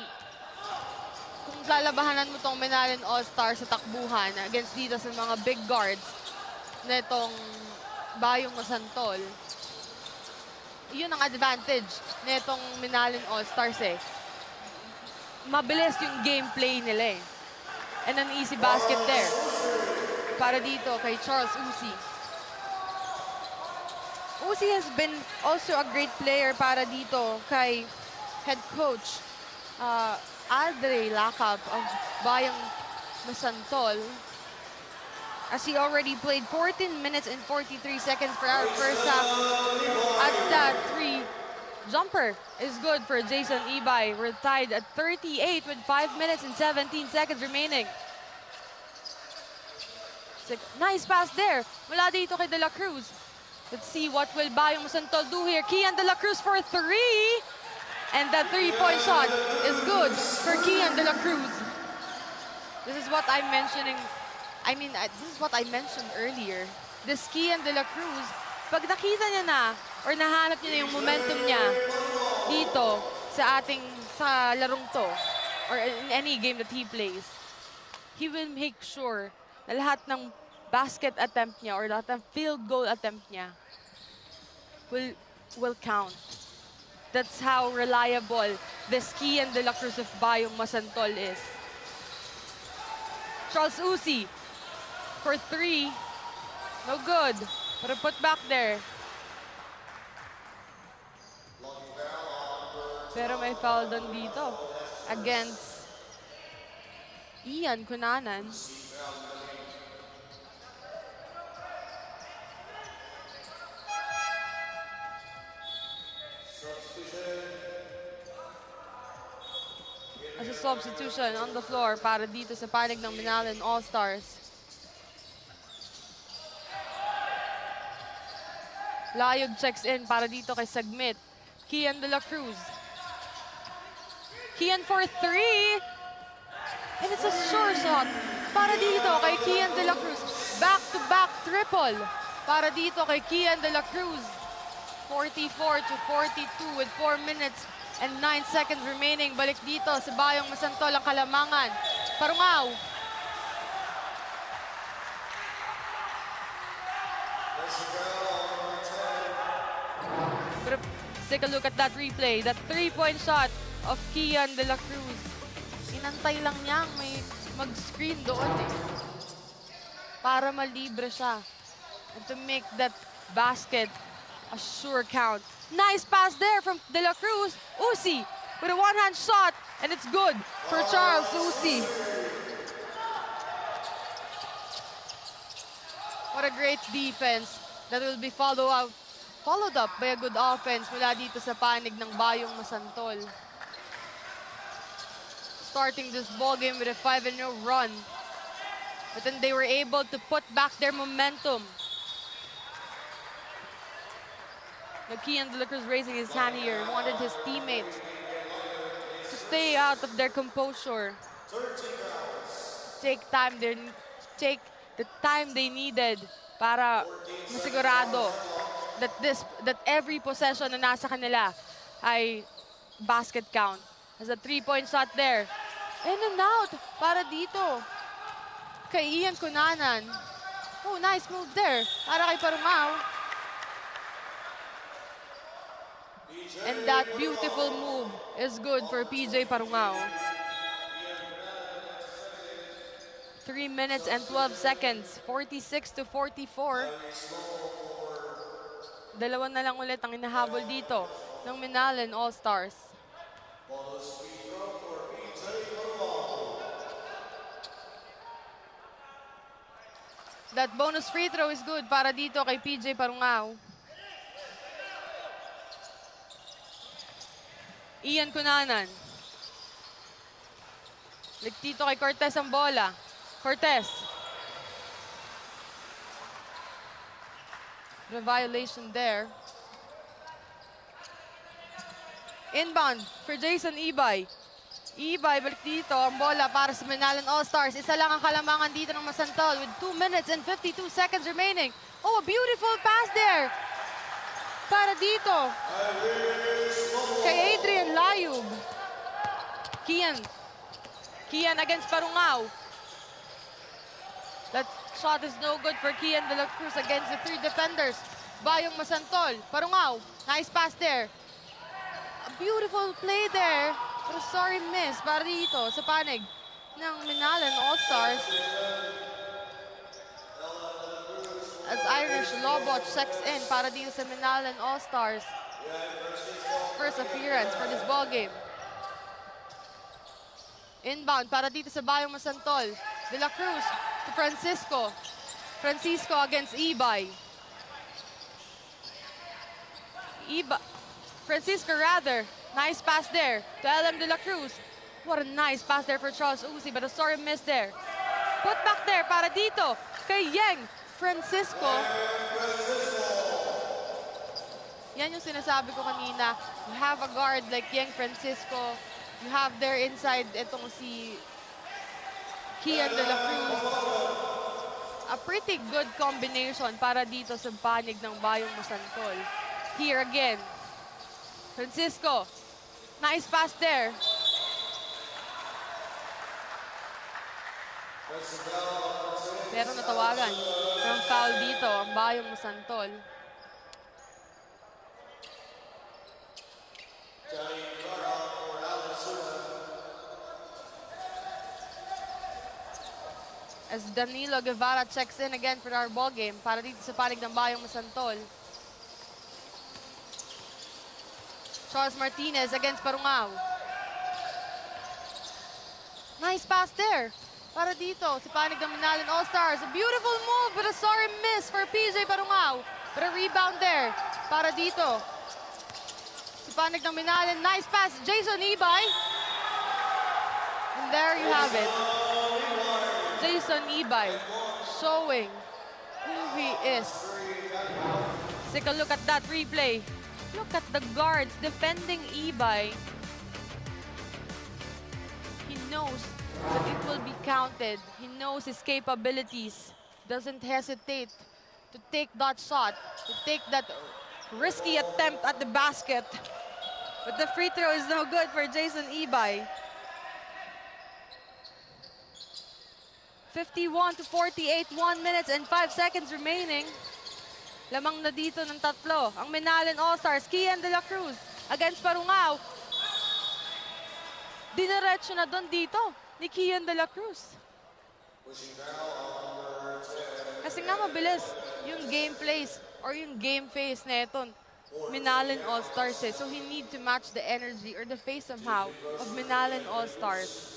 kung lalabahanan mo tong MINALIN All-Stars sa takbuhan against dito sa mga big guards nitong Bayong Masantol, yun ang advantage nitong MINALIN All-Stars eh. Mabilis yung gameplay nila eh. And an easy basket there para dito kay Charles Uzi. Uzi has been also a great player para dito kay head coach Aldrey Lacap of Bayong Masantol, as he already played 14 minutes and 43 seconds for our first half. At that 3 Jumper is good for Jason Ibay. We're tied at 38 with 5 minutes and 17 seconds remaining. Nice pass there. Mula dito kay De La Cruz. Let's see what will Bayung Masantol do here. Kian De La Cruz for 3. And that 3-point shot is good for Kian De La Cruz. This is what I'm mentioning. This is what I mentioned earlier. This Kian De La Cruz, pag nakita niya na or nahanap niya na yung momentum niya dito sa larong to or in any game that he plays, he will make sure na lahat ng basket attempt niya or lahat ng field goal attempt niya will count. That's how reliable this Kian De La Cruz of Bayung Masantol is. Charles Uzi for 3. No good. But a put back there. Pero may foul doon dito against Ian Cunanan. As a substitution on the floor para dito sa panig ng MINALIN All-Stars. Layog checks in para dito kay Sagmit. Kian De La Cruz. Kian for 3. And it's a sure shot para dito kay Kian De La Cruz. Back-to-back triple para dito kay Kian De La Cruz. 44-42 with 4 minutes and 9 seconds remaining. Balik dito sa Bayong Masantol ang kalamangan. Parungaw. But take a look at that replay. That 3-point shot of Kian De La Cruz. Inantay lang niya may mag-screen doon para malibre siya. And to make that basket a sure count. Nice pass there from De La Cruz. Uzi with a one-hand shot, and it's good for Charles Uzi. What a great defense that will be followed up by a good offense mula dito sa panig ng Bayong Masantol. Starting this ball game with a 5-0 run. But then they were able to put back their momentum. Now Kian De La Cruz raising his hand here, wanted his teammates to stay out of their composure. Take the time they needed para masigurado that every possession na nasa kanila ay basket count. There's a 3-point shot there. In and out para dito kay Ian Cunanan. Oh, nice move there para kay Parumao. And that beautiful move is good for PJ Parungao. 3 minutes and 12 seconds, 46-44. Dalawa na lang ulit ang inahabol dito ng MINALIN All-Stars. That bonus free throw is good para dito kay PJ Parungao. Ian Cunanan. Dito kay Cortez ang bola. Cortez. The violation there. Inbound for Jason Ibay. Ibay, balik dito ang bola para sa MINALIN All-Stars. Isa lang ang kalamangan dito ng Masantol with 2 minutes and 52 seconds remaining. Oh, a beautiful pass there. Para dito kay Adrian Layug. Kian against Parungao. That shot is no good for Kian De La Cruz against the 3 defenders. Bayong Masantol. Parungao. Nice pass there. A beautiful play there. Pero sorry miss para dito sa panig ng MINALIN All-Stars. As Irish Lobot checks in para dito sa MINALIN All-Stars. First appearance for this ball game. Inbound para dito sa Bayong Masantol. De La Cruz to Francisco. Francisco against Ibay. Francisco rather. Nice pass there to LM De La Cruz. What a nice pass there for Charles Uzi, but a sorry miss there. Put back there para dito kay Yeng Francisco. Yan yung sinasabi ko kanina. You have a guard like Yeng Francisco. You have there inside itong si Kian De La Cruz. A pretty good combination para dito sa panig ng Bayong Masantol. Here again. Francisco. Nice pass there. Pero natawagan ng foul dito ang Bayong Masantol. As Danilo Guevara checks in again for our ball game para dito sa panig ng Bayong Masantol. Charles Martinez against Parungao. Nice pass there para dito sa panig ng Minalin All-Stars. A beautiful move but a sorry miss for PJ Parungao. But a rebound there para dito sa panig ng Minalin. Nice pass, Jason Ibay. And there you have it. Jason Ibay showing who he is. Take a look at that replay. Look at the guards defending Ibay. He knows that it will be counted. He knows his capabilities. Doesn't hesitate to take that shot, to take that risky attempt at the basket. But the free throw is no good for Jason Ibay. 51-48, 1 minute and 5 seconds remaining. Lamang na dito ng tatlo. Ang Minalin All-Stars, Kian De La Cruz against Parungao. Dinerecho na doon dito ni Kian De La Cruz. Kasi nga mabilis yung game plays or yung game phase na ito. Minalin All-Stars eh. So he need to match the energy or the phase somehow of Minalin All-Stars.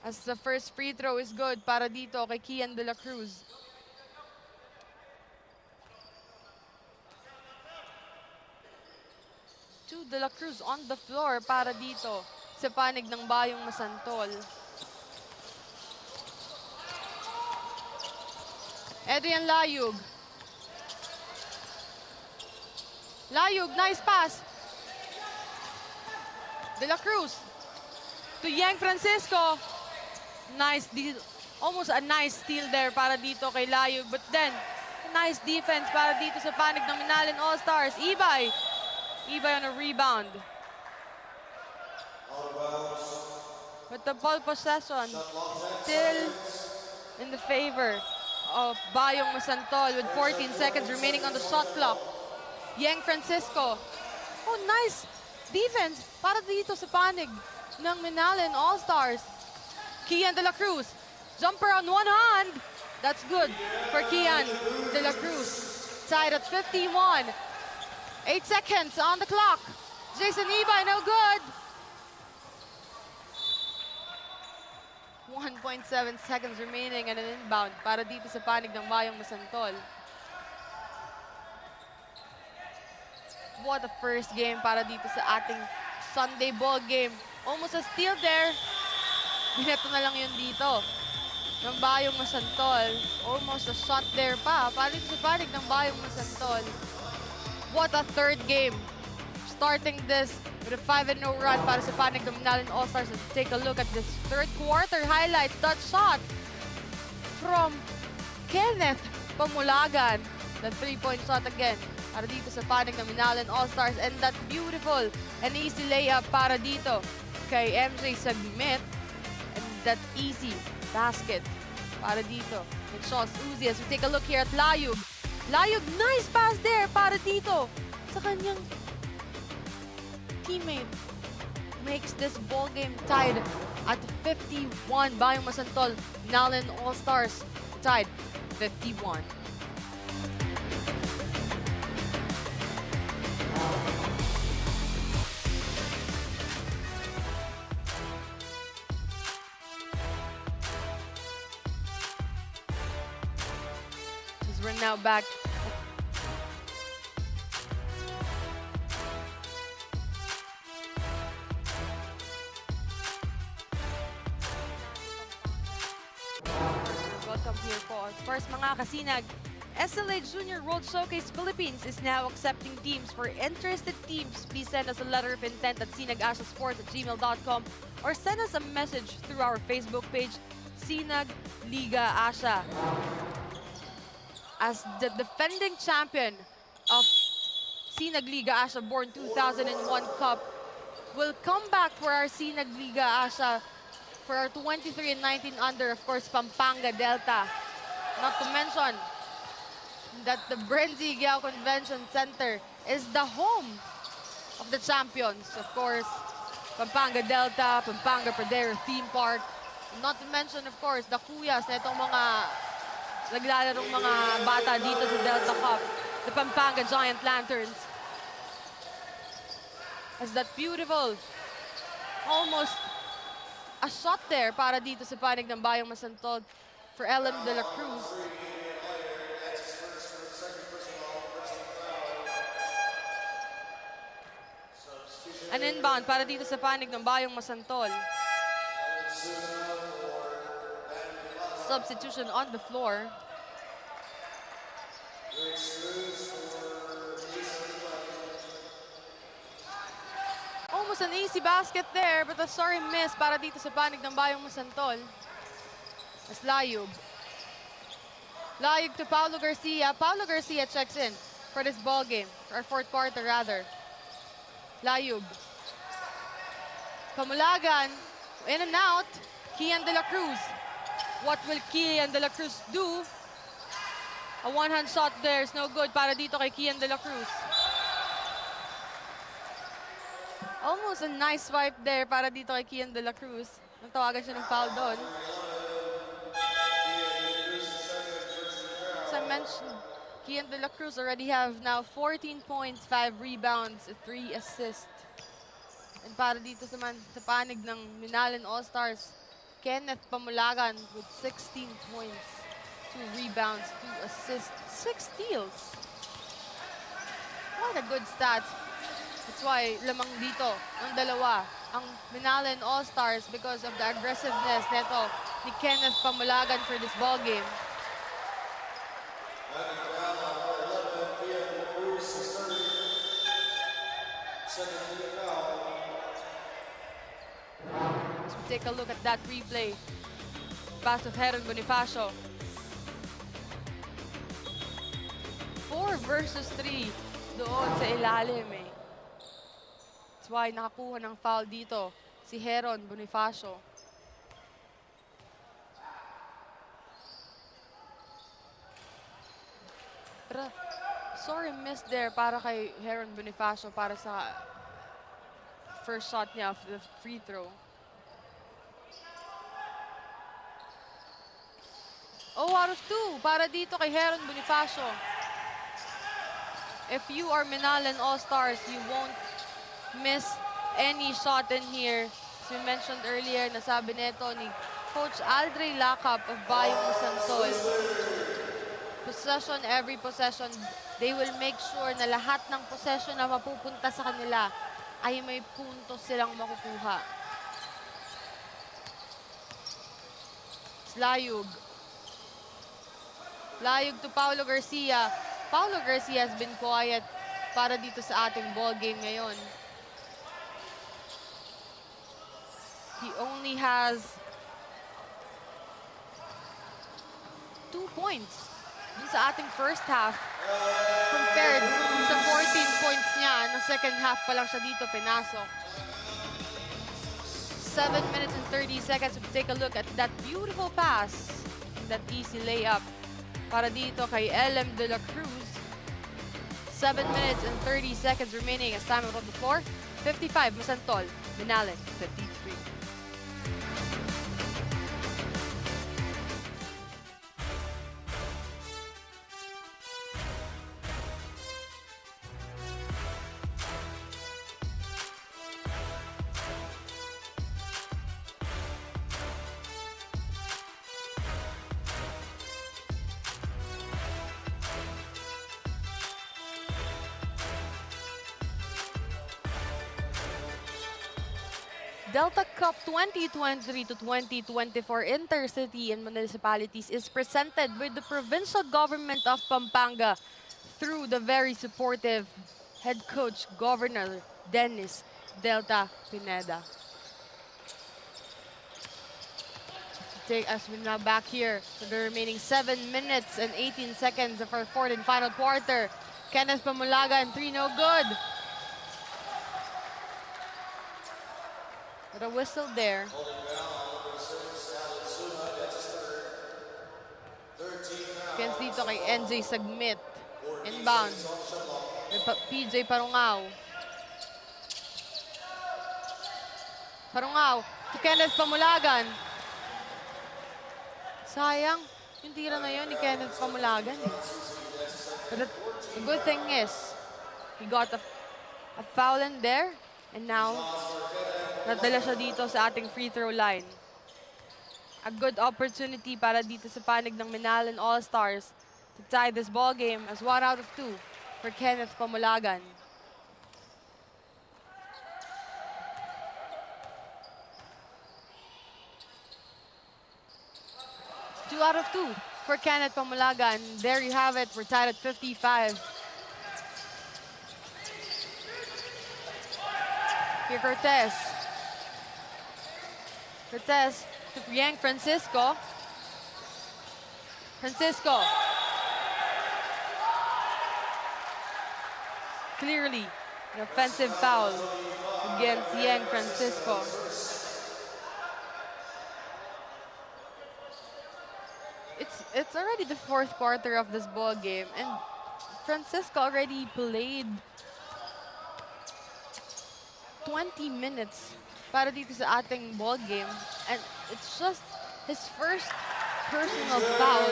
As the first free throw is good para dito kay Kian De La Cruz. To De La Cruz on the floor para dito sa panig ng Bayong Masantol. Adrian Layug. Layug, nice pass. De La Cruz to Yeng Francisco. Nice deal. Almost a nice steal there para dito kay Layug. But then, nice defense para dito sa panig ng Minalin All-Stars. Ibay. Ibay on a rebound. But the ball possession still in the favor of Bayong Masantol with 14 seconds remaining on the shot clock. Yeng Francisco. Oh, nice defense para dito sa panig ng Minalin All-Stars. Kian De La Cruz. Jumper on one hand. That's good for Kian De La Cruz. Tied at 51. 8 seconds on the clock. Jason Ibay, no good. 1.7 seconds remaining and an inbound para dito sa panig ng Bayong Masantol. What a first game para dito sa ating Sunday ball game. Almost a steal there. Bineto na lang yun dito ng Bayong Masantol. Almost a shot there pa. Para dito sa panig ng Bayong Masantol. What a third game. Starting this with a 5-0 run para sa panig ng Minalin All-Stars. Let's take a look at this third quarter highlights. That shot from Kenneth Pamulagan. That three-point shot again para dito sa panig ng Minalin All-Stars. And that beautiful and easy layup para dito kay MJ Sagmit. And that easy basket para dito with Charles Uzi. As we take a look here at Layug. Layug, nice pass there para dito sa kanyang teammate. Makes this ball game tied at 51. Bayong Masantol, Minalin All-Stars tied 51. We're now back Center po. Of course, mga kasinag, SLA Junior World Showcase Philippines is now accepting teams. For interested teams, please send us a letter of intent at sinagasiasports@gmail.com or send us a message through our Facebook page, Sinag Liga Asia. As the defending champion of Sinag Liga Asia born 2001 Cup, will come back for our Sinag Liga Asia for our 23 and 19 under, of course, Pampanga Delta. Not to mention that the BREN GUIAO Convention Center is the home of the champions. Of course, Pampanga Delta, Pampanga Pradero Theme Park. Not to mention, of course, the kuyas na itong mga naglalarong mga bata dito sa Delta Cup, the Pampanga Giant Lanterns. As that beautiful, almost a shot there para dito sa panig ng Bayong Masantol for LM de la Cruz. An inbound para dito sa panig ng Bayong Masantol. Substitution on the floor. Almost an easy basket there, but a sorry miss para dito sa panig ng Bayong Masantol. As Layug. Layug to Paulo Garcia. Paulo Garcia checks in for this ball game, or fourth quarter rather. Layug. Pamulagan. In and out. Kian de la Cruz. What will Kian de la Cruz do? A one-hand shot there is no good para dito kay Kian de la Cruz. Almost a nice swipe there para dito kay Kian de la Cruz. Nagtawagan siya ng foul doon. As I mentioned, Kian de la Cruz already have now 14 points, 5 rebounds, 3 assists. And para dito sa panig ng Minalin All-Stars, Kenneth Pamulagan with 16 points, 2 rebounds, 2 assists, 6 steals. What a good stats. That's why lamang dito ng dalawa ang Minalin All-Stars because of the aggressiveness neto ni Kenneth Pamulagan for this ball game. Take a look at that replay. Pass of Heron Bonifacio. 4 versus 3 doon sa ilalim eh. That's why nakakuha ng foul dito si Heron Bonifacio. Pero sorry miss there para kay Heron Bonifacio para sa first shot niya of the free throw. 0 out of 2 para dito kay Heron Bonifacio. If you are Minalin All-Stars, you won't miss any shot in here. As we mentioned earlier, nasabi nito ni Coach Aldre Lacap of Bayung Masantol. Possession, every possession, they will make sure na lahat ng possession na mapupunta sa kanila ay may puntos silang makukuha. Layug. Layug to Paulo Garcia. Paulo Garcia has been quiet para dito sa ating ball game ngayon. He only has 2 points dun sa ating first half compared sa 14 points niya na second half pa lang siya dito pinasok. 7 minutes and 30 seconds to take a look at that beautiful pass, that easy layup para dito kay LM de la Cruz. 7 minutes and 30 seconds remaining as time out on the floor. 55 Masantol, Minalin 53. Delta Cup 2023 to 2024 Intercity and Municipalities is presented by the Provincial Government of Pampanga through the very supportive head coach, Governor Dennis Delta Pineda. Take us now back here to the remaining 7 minutes and 18 seconds of our fourth and final quarter. Kenneth Pamulaga and 3 no good. But a whistle there. Against dito kay NJ Sagmit. Inbound. PJ Parungao. Parungao to Kenneth Pamulagan. Sayang, yung tira na yun ni Kenneth Pamulagan. But the good thing is, he got a foul in there. And now, nadala siya dito sa ating free throw line. A good opportunity para dito sa panig ng MINALIN All-Stars to tie this ball game as 1 out of 2 for Kenneth Pamulagan. Two out of 2 for Kenneth Pamulagan. There you have it. We're tied at 55. Here Cortez. Cortez to Yang Francisco. Francisco. Clearly an offensive foul against Yang Francisco. It's already the fourth quarter of this ball game, and Francisco already played 20 minutes para dito sa ating ball game, and it's just his first personal foul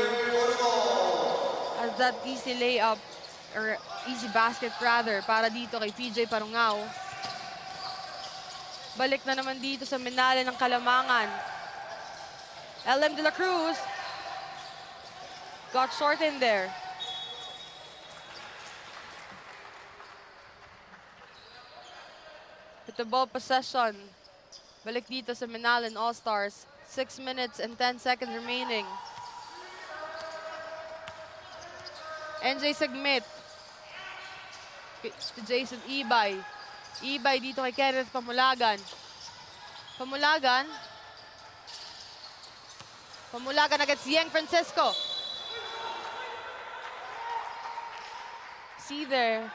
as that easy layup or easy basket rather para dito kay PJ Parungao. Balik na naman dito sa MINALIN ng Kalamangan. LM de la Cruz got short in there. With the ball possession, balik dito sa MINALIN All-Stars. 6 minutes and 10 seconds remaining. NJ Sagmit to Jason Ibay. Ibay dito kay Kenneth Pamulagan. Pamulagan against Yang Francisco. See there,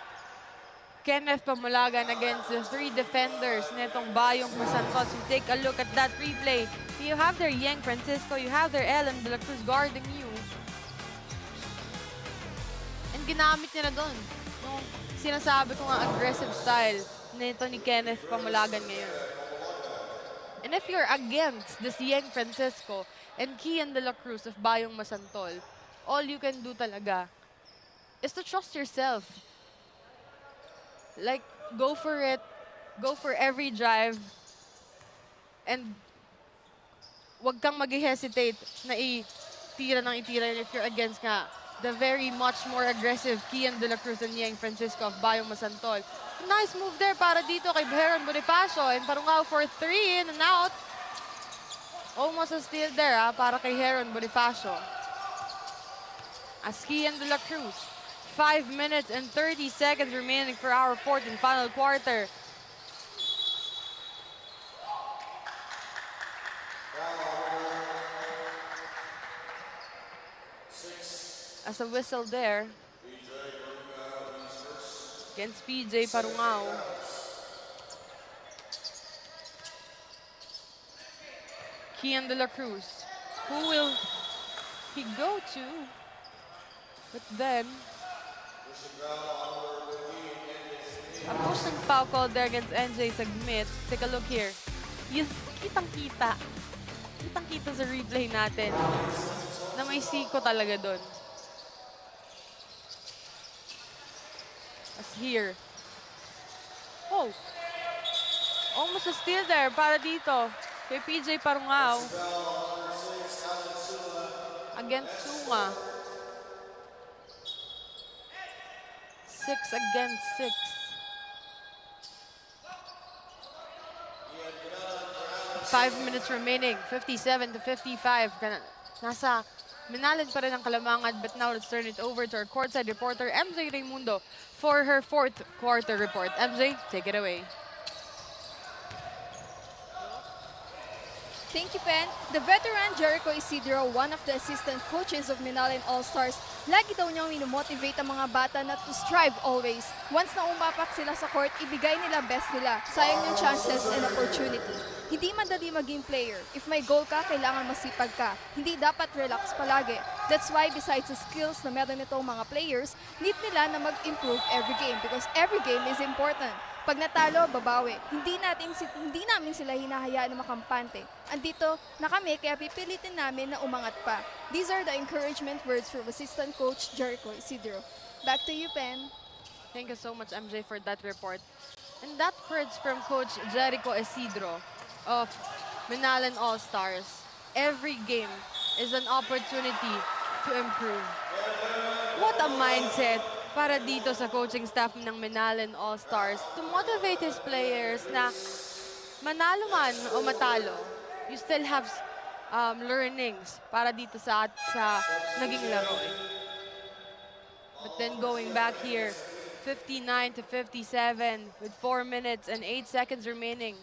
Kenneth Pamulagan against the 3 defenders nitong Bayung Masantol. So take a look at that replay. You have their Yang Francisco, you have their LM de la Cruz guarding you. And ginamit niya na doon. No, sinasabi ko nga aggressive style nito ni Kenneth Pamulagan ngayon. And if you're against this Yang Francisco and Kian de la Cruz of Bayung Masantol, all you can do talaga is to trust yourself. Like, go for it. Go for every drive. And wag kang mag-hesitate na itira ng itira if you're against nga the very much more aggressive Kian de la Cruz and Yang Francisco of Bayung Masantol. Nice move there para dito kay Heron Bonifacio. And Parungao for 3 in and out. Almost a steal there para kay Heron Bonifacio. As Kian de la Cruz, 5 minutes and 30 seconds remaining for our fourth and final quarter. As a whistle there against PJ Parungao. Kian de la Cruz. Who will he go to? But then a pushing foul call there against NJ Sagmit. Take a look here. Yung kitang-kita. Kitang-kita sa replay natin na may siko talaga doon. As here. Oh! Almost a steal there para dito kay PJ Parungao against Sunga. 6 against 6. 5 minutes remaining, 57 to 55. Nasa Minalin pa rin ang kalamangan, but now let's turn it over to our courtside reporter, MJ Raimundo, for her fourth quarter report. MJ, take it away. Thank you, Pen. The veteran Jericho Isidro, one of the assistant coaches of Minalin All-Stars, lagi daw niyang minomotivate ang mga bata na to strive always. Once na umapak sila sa court, ibigay nila best nila. Sayang yung chances and opportunity. Hindi madali maging player. If may goal ka, kailangan masipag ka. Hindi dapat relax palagi. That's why besides the skills na meron itong mga players, need nila na mag-improve every game because every game is important. Pag natalo, babawi. Hindi namin sila hinahayaan na makampante. Andito na kami kaya pipilitin namin na umangat pa. These are the encouragement words from assistant coach Jericho Isidro. Back to you, Pen. Thank you so much, MJ, for that report. And that words from Coach Jericho Isidro of Minalin All-Stars. Every game is an opportunity to improve. What a mindset para dito sa coaching staff ng Minalin All-Stars to motivate his players na manalo man o matalo, you still have learnings para dito sa naging laro. But then going back here, 59 to 57 with 4 minutes and 8 seconds remaining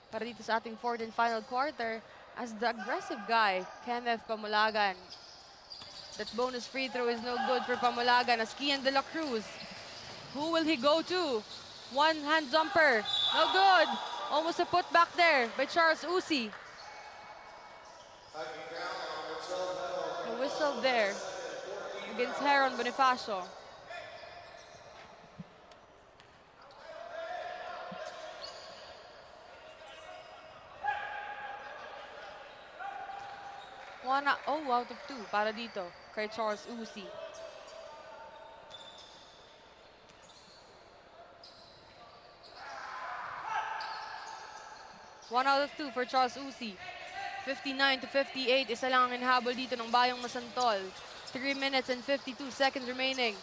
para dito sa ating fourth and final quarter as the aggressive guy, Kenneth Pamulagan. That bonus free throw is no good for Pamulagan as Kian De La Cruz. Who will he go to? One hand jumper. No good. Almost a putback there by Charles Uzi. A whistle there against Heron Bonifacio. Out of 2 para dito kay Charles Uzi. One out of 2 for Charles Uzi. 59 to 58. Isa lang ang inahabol dito ng Bayong Masantol. 3 minutes and 52 seconds remaining.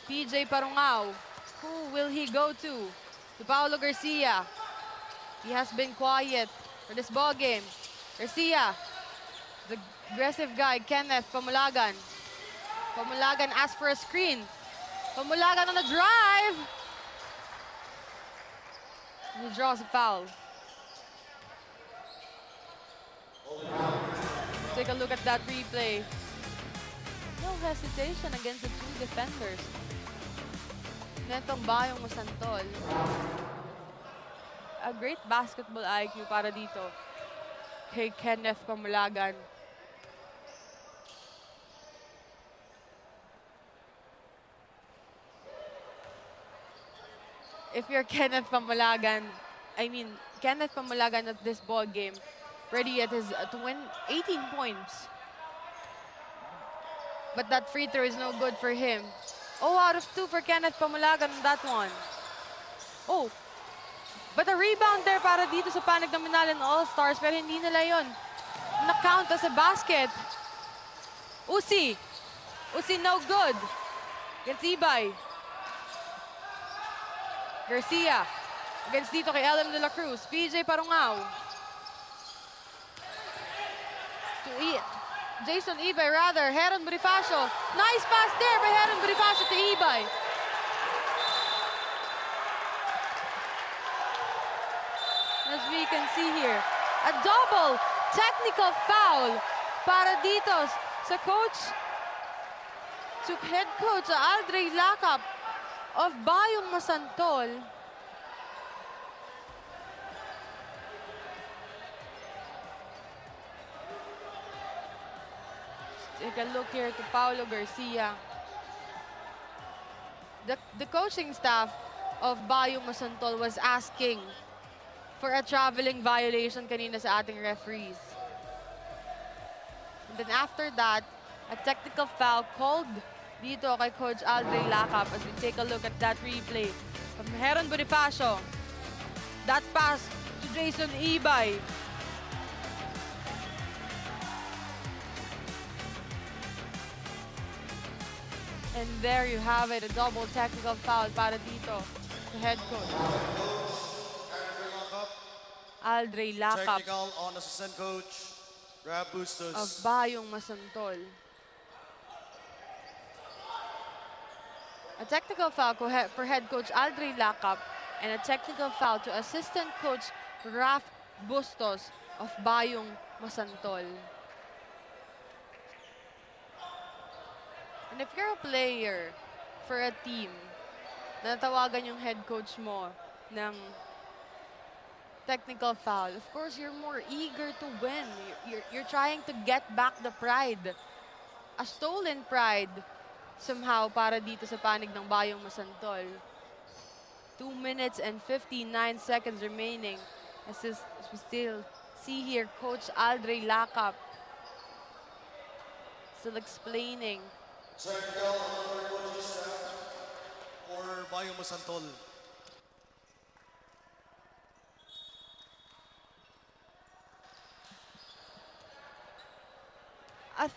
PJ Parungao. Who will he go to? To Paolo Garcia. He has been quiet for this ball game. Garcia. The aggressive guy, Kenneth Pamulagan. Pamulagan asks for a screen. Pamulagan on the drive. And he draws a foul. Take a look at that replay. No hesitation against the two defenders. Netong Bayong Masantol. A great basketball IQ para dito kay Kenneth Pamulagan. If you're Kenneth Pamulagan at this ball game, ready to win 18 points. But that free throw is no good for him. 0 out of 2 for Kenneth Pamulagan on that one. Oh, but a rebound there para dito sa panig ng Minalin All-Stars, pero hindi nila yun na-count as a basket. Uzi no good. Against Ibay. Garcia against dito kay Ellen De La Cruz. PJ Parungao. Jason Ibay rather. Heron Bonifacio. Nice pass there by Heron Bonifacio to Ibay. As we can see here, a double technical foul para dito sa head coach Aldrey Lacap of Bayung Masantol. Take a look here to Paulo Garcia. The coaching staff of Bayung Masantol was asking for a traveling violation kanina sa ating referees. And then after that, a technical foul called dito kay Coach Aldrey Lacap as we take a look at that replay from Heron Bonifacio. That pass to Jason Ibay. And there you have it, a double technical foul para dito sa head coach. Aldre Lacap Technical on assistant coach, Rob of Bustos. Bayung Masantol. A technical foul for head coach Aldre Lacap and a technical foul to assistant coach Raf Bustos of Bayung Masantol. And if you're a player for a team, natawagan yung head coach mo ng technical foul, of course, you're more eager to win. You're trying to get back the pride. A stolen pride, somehow, para dito sa panig ng Bayong Masantol. 2 minutes and 59 seconds remaining. As we still see here, Coach Aldre Lacap still explaining. Technical on coaching staff for Bayong Masantol. A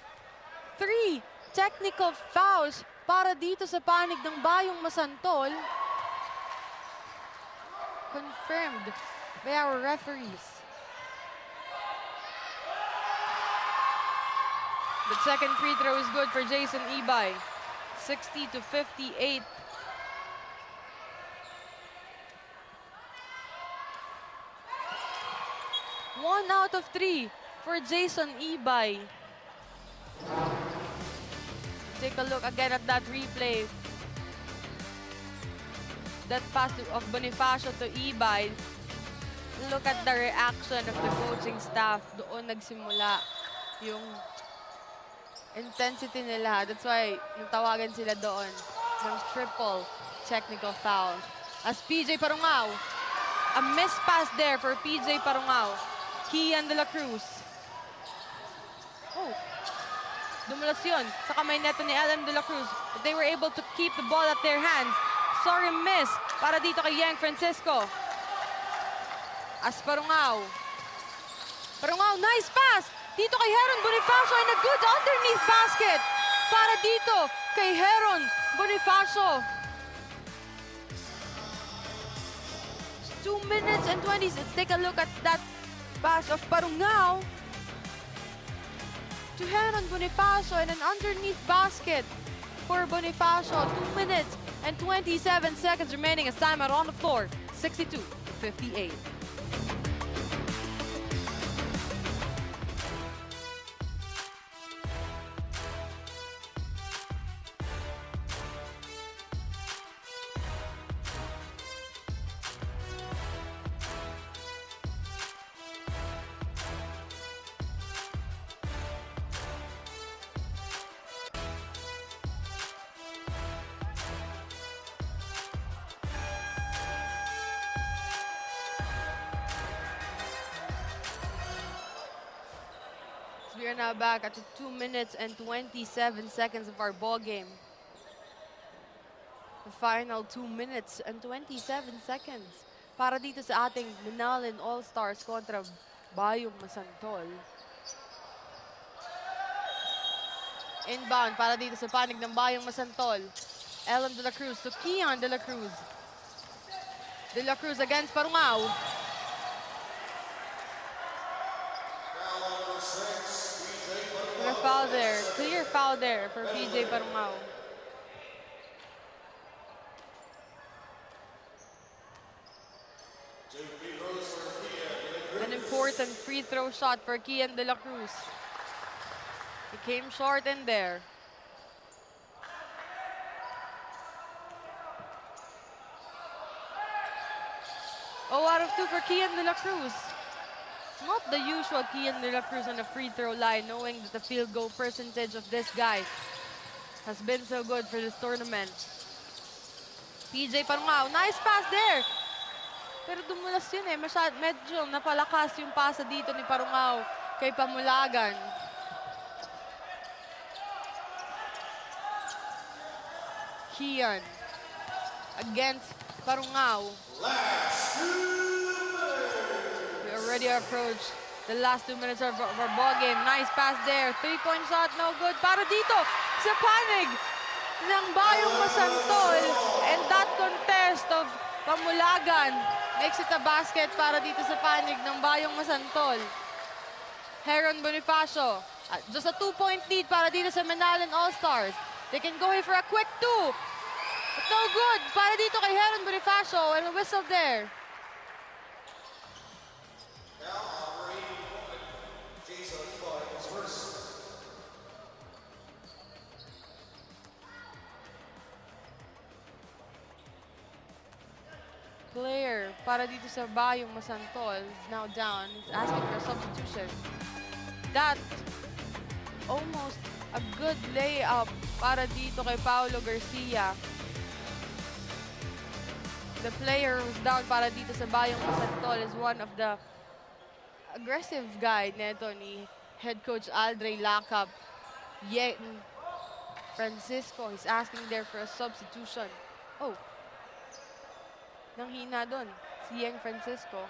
3 technical fouls para dito sa panig ng Bayong Masantol. Confirmed by our referees. The second free throw is good for Jason Ibay. 60-58. One out of 3 for Jason Ibay. Take a look again at that replay. That pass of Bonifacio to Ibay. Look at the reaction of the coaching staff. Doon nagsimula yung intensity nila. That's why natawagan sila doon ng triple technical foul. As PJ Parungao, a miss pass there for PJ Parungao. Kian de la Cruz. Oh, dumulas yun sa kamay neto ni Alan de la Cruz. But they were able to keep the ball at their hands. Sorry miss para dito kay Yang Francisco. As Parungao. Parungao, nice pass! Dito kay Heron Bonifacio and a good underneath basket para dito kay Heron Bonifacio. 2 minutes and 20. Let's take a look at that pass of Parungao to Heron Bonifacio and an underneath basket for Bonifacio. 2 minutes and 27 seconds remaining as time out on the floor. 62-58. We are now back at the 2 minutes and 27 seconds of our ball game. The final 2 minutes and 27 seconds para dito sa ating Minalin All-Stars kontra Bayung Masantol. Inbound para dito sa panig ng Bayung Masantol. Ellen de la Cruz to Kian de la Cruz. De la Cruz against Parungao. Clear foul there for PJ Parungao. An important free throw shot for Kian de la Cruz. He came short in there. Oh, out of 2 for Kian de la Cruz. Not the usual Kian de la Cruz on the free throw line, knowing that the field goal percentage of this guy has been so good for this tournament. PJ Parungao, nice pass there. Pero dumulas yun eh. Medyo napalakas yung pasa dito ni Parungao kay Pamulagan. Kian against Parungao. We already approached the last 2 minutes of our ball game. Nice pass there. 3-point shot, no good. Para dito sa panig ng Bayong Masantol. And that contest of Pamulagan makes it a basket para dito sa panig ng Bayong Masantol. Heron Bonifacio, just a 2-point lead para dito sa MINALIN All-Stars. They can go here for a quick 2. But no good para dito kay Heron Bonifacio, and a whistle there. Player para dito sa Bayong Masantol is now down. It's asking for a substitution. That almost a good layup para dito kay Paulo Garcia. The player who's down para dito sa Bayong Masantol is one of the aggressive guy neto ni head coach Aldre Lacap. Yeng Francisco is asking there for a substitution. Oh, nang hina doon, si Yeng Francisco.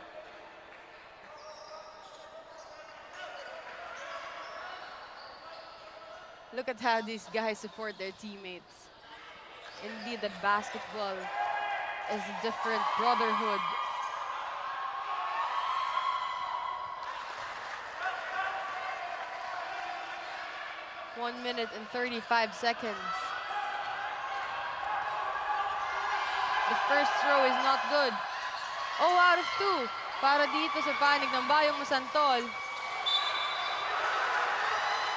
Look at how these guys support their teammates. Indeed, the basketball is a different brotherhood. One minute and 35 seconds. The first throw is not good. 0 out of 2 para dito sa panig ng Bayong Masantol.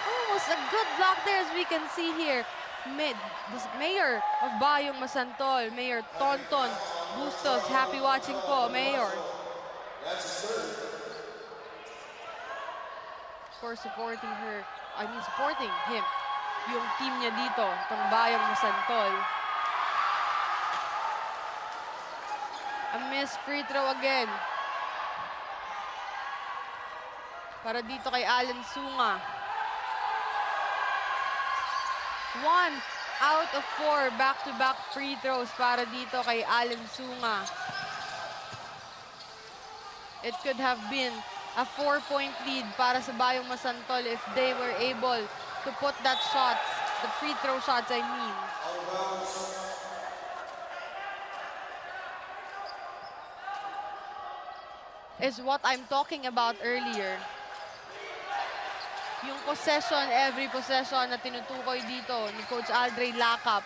Almost a good block there as we can see here. This mayor of Bayong Masantol, Mayor Tonton Bustos. Happy watching po, Mayor. For supporting supporting him. Yung team niya dito, itong Bayong Masantol. A missed free throw again. Para dito kay Alan Sunga. 1 out of 4 back-to-back free throws para dito kay Alan Sunga. It could have been a 4-point lead para sa Bayong Masantol if they were able to put that shots, the free throw shots I mean. Is what I'm talking about earlier. Yung possession, every possession na tinutukoy dito ni Coach Aldre Lacap.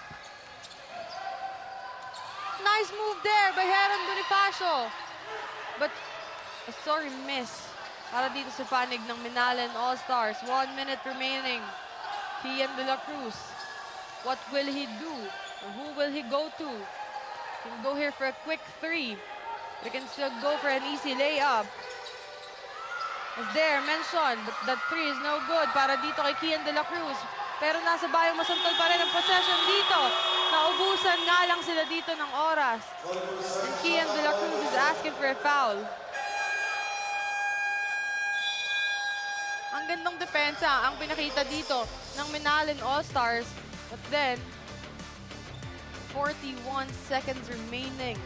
Nice move there by Heron Bonifacio. But a sorry miss para dito sa panig ng MINALIN All-Stars. 1 minute remaining. Kian de la Cruz. What will he do? Or who will he go to? He can go here for a quick 3. They can still go for an easy layup. As there mentioned, but that 3 is no good para dito kay Kian de la Cruz. Pero nasa Bayong Masantol pa rin ang possession dito. Naubusan nga lang sila dito ng oras. And Kian de la Cruz is asking for a foul. Ang gandang depensa ang pinakita dito ng MINALIN All-Stars. But then, 41 seconds remaining.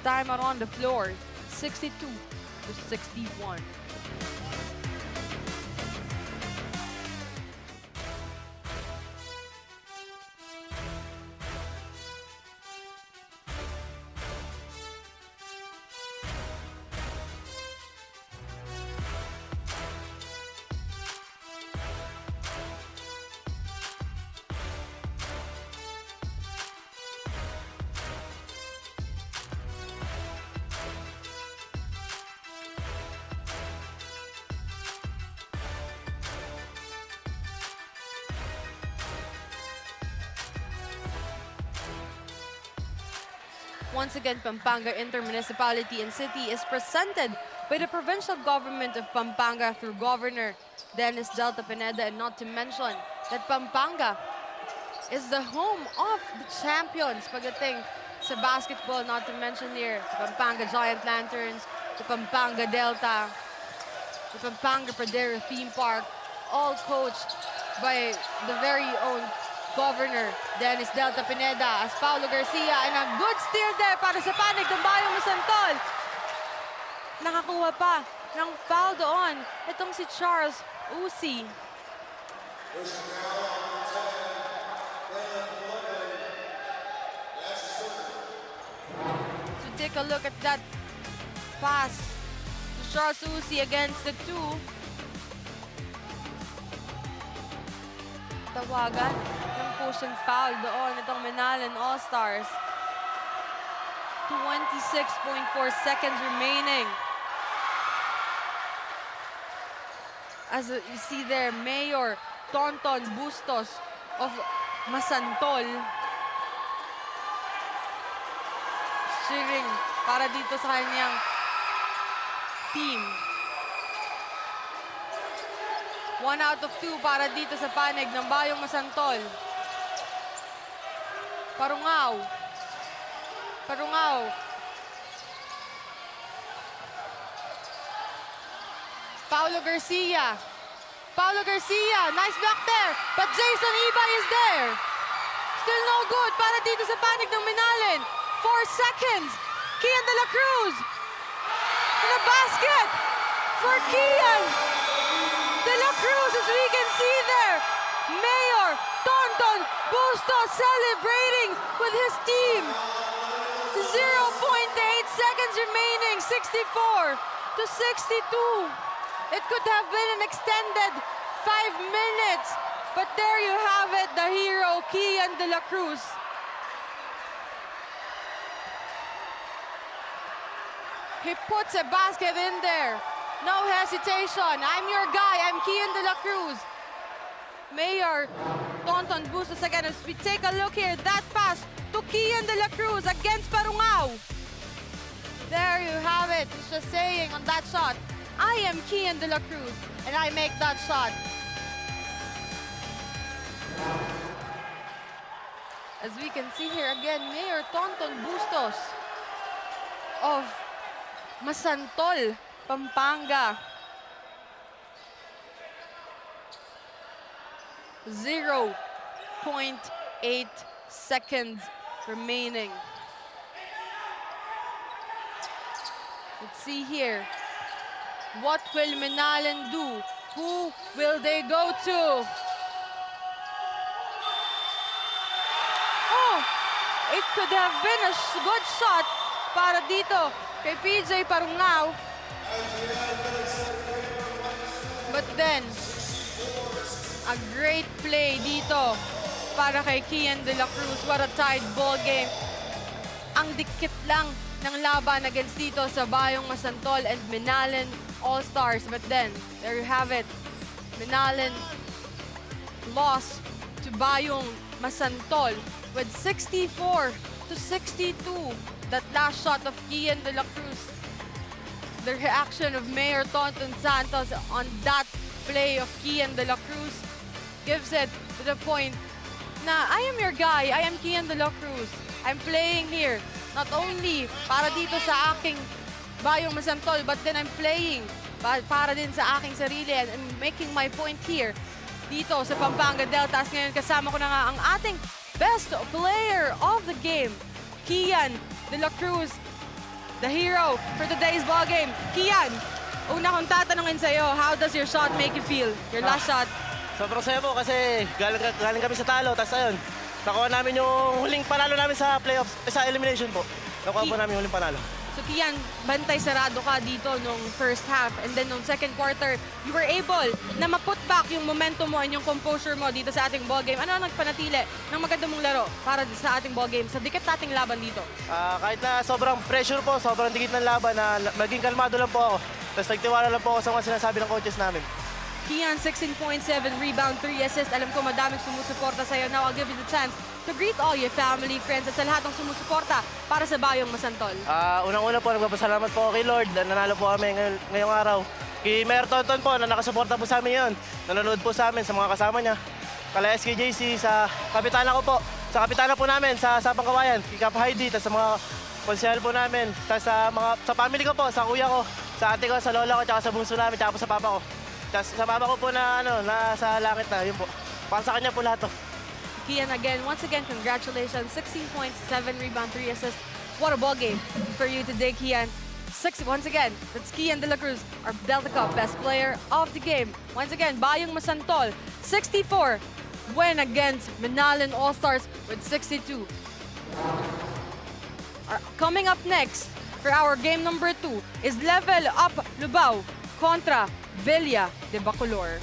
Time out on the floor, 62 to 61. Once again, Pampanga Intermunicipality and City is presented by the provincial government of Pampanga through Governor Dennis Delta Pineda, and not to mention that Pampanga is the home of the champions pagdating sa basketball, not to mention here the Pampanga Giant Lanterns, the Pampanga Delta, the Pampanga Pradero Theme Park, all coached by the very own Governor Dennis Delta Pineda as Paulo Garcia, and a good steal there para sa panig ng Bayong Masantol. Nakakuha pa ng foul doon itong si Charles Uzi. take a look at that pass to Charles Uzi against the 2. Tawagan ng push and foul doon itong MINALIN All-Stars. 26.4 seconds remaining. As you see there, Mayor Tonton Bustos of Masantol cheering para dito sa kanyang team. 1 out of 2 para dito sa panig ng Bayong Masantol. Parungaw. Paulo Garcia. Nice block there. But Jason Ibay is there. Still no good para dito sa panig ng MINALIN. 4 seconds. Kian de la Cruz. In a basket for Kian de la Cruz, as we can see there. Mayor Tonton Bustos celebrating with his team. 0.8 seconds remaining. 64 to 62. It could have been an extended 5 minutes. But there you have it, the hero, Kian de la Cruz. He puts a basket in there. No hesitation. I'm your guy. I'm Kian de la Cruz. Mayor Tonton Bustos again. As we take a look here, that pass to Kian de la Cruz against Parungaw. There you have it. He's just saying on that shot, I am Kian de la Cruz, and I make that shot. As we can see here again, Mayor Tonton Bustos of Masantol, Pampanga. 0.8 seconds remaining. Let's see here. What will MINALIN do? Who will they go to? Oh, it could have been a good shot para dito kay PJ Parungaw. But then, a great play dito para kay Kian de la Cruz. What a tight ball game. Ang dikit lang ng laban against dito sa Bayong Masantol and MINALIN All-Stars. But then, there you have it. MINALIN lost to Bayong Masantol with 64 to 62. That last shot of Kian de la Cruz. The reaction of Mayor Tonton Santos on that play of Kian de la Cruz gives it to the point na I am your guy, I am Kian de la Cruz. I'm playing here not only para dito sa aking Bayong Masantol, but then I'm playing para din sa aking sarili and I'm making my point here dito sa Pampanga Deltas. Ngayon kasama ko na nga ang ating best player of the game, Kian de la Cruz, the hero for today's ball game. Kian, una kong tatanungin sa'yo, how does your shot make you feel? Your last shot? Sobrang saya po kasi galing kami sa talo. Tapos ayun, nakuha namin yung huling panalo namin sa playoffs, sa elimination po. Nakuha po namin yung huling panalo. So Kian, bantay sarado ka dito nung first half and then nung second quarter, you were able na ma-put back yung momentum mo and yung composure mo dito sa ating ball game. Ano ang nagpanatili ng maganda mong laro para sa ating ball game sa dikit nating laban dito? Kahit na sobrang pressure po, sobrang dikit ng laban na maging kalmado lang po ako. Tapos nagtiwala lang po ako sa mga sinasabi ng coaches namin. Kian, 16.7 rebound, 3 assist. Alam ko madaming sumusuporta sa'yo. Now I'll give you the chance to greet all your family, friends at sa lahat ng sumusuporta para sa Bayong Masantol. Unang-una po, nagpapasalamat po kay Lord na nanalo po kami ngayong araw. Kay Mayor Tonton po na nakasuporta po sa amin yun. Nanonood po sa amin, sa mga kasama niya. Kala SKJC, sa kapitana ko po. Sa kapitana po namin, sa Sapang Kawayan. Kay Kap Heidi, sa mga konsehal po namin. Sa family ko po, sa kuya ko, sa ate ko, sa lola ko, tsaka sa bunso namin, tsaka po sa papa ko. Sa mama ko po na nasa langit na, yun po. Para sa kanya po lahat to. Kian, once again, congratulations. 16.7 rebound, 3 assists. What a ball game for you today, Kian. Once again, that's Kian de la Cruz, our Delta Cup best player of the game. Once again, Bayong Masantol, 64, win against MINALIN All-Stars with 62. Coming up next for our game number 2 is Level Up Lubao contra Villa de Bacolor.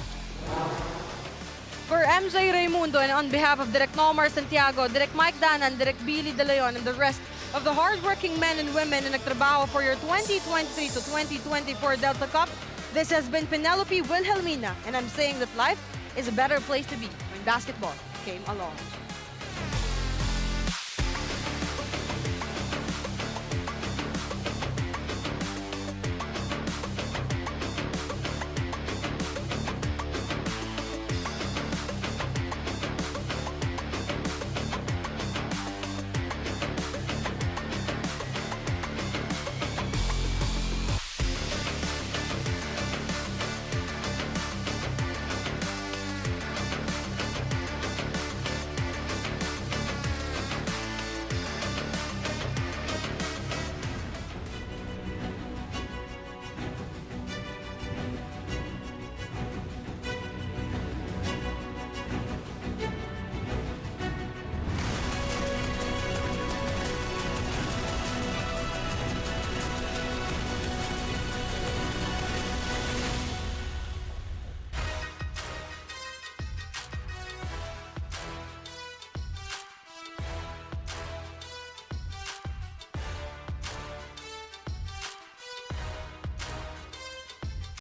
For MJ Raimundo and on behalf of Direk Nomar Santiago, Direk Mike Danan, Direk Billy De Leon, and the rest of the hardworking men and women na nagtrabaho for your 2023 to 2024 Delta Cup, this has been Penelope Wilhelmina, and I'm saying that life is a better place to be when basketball came along.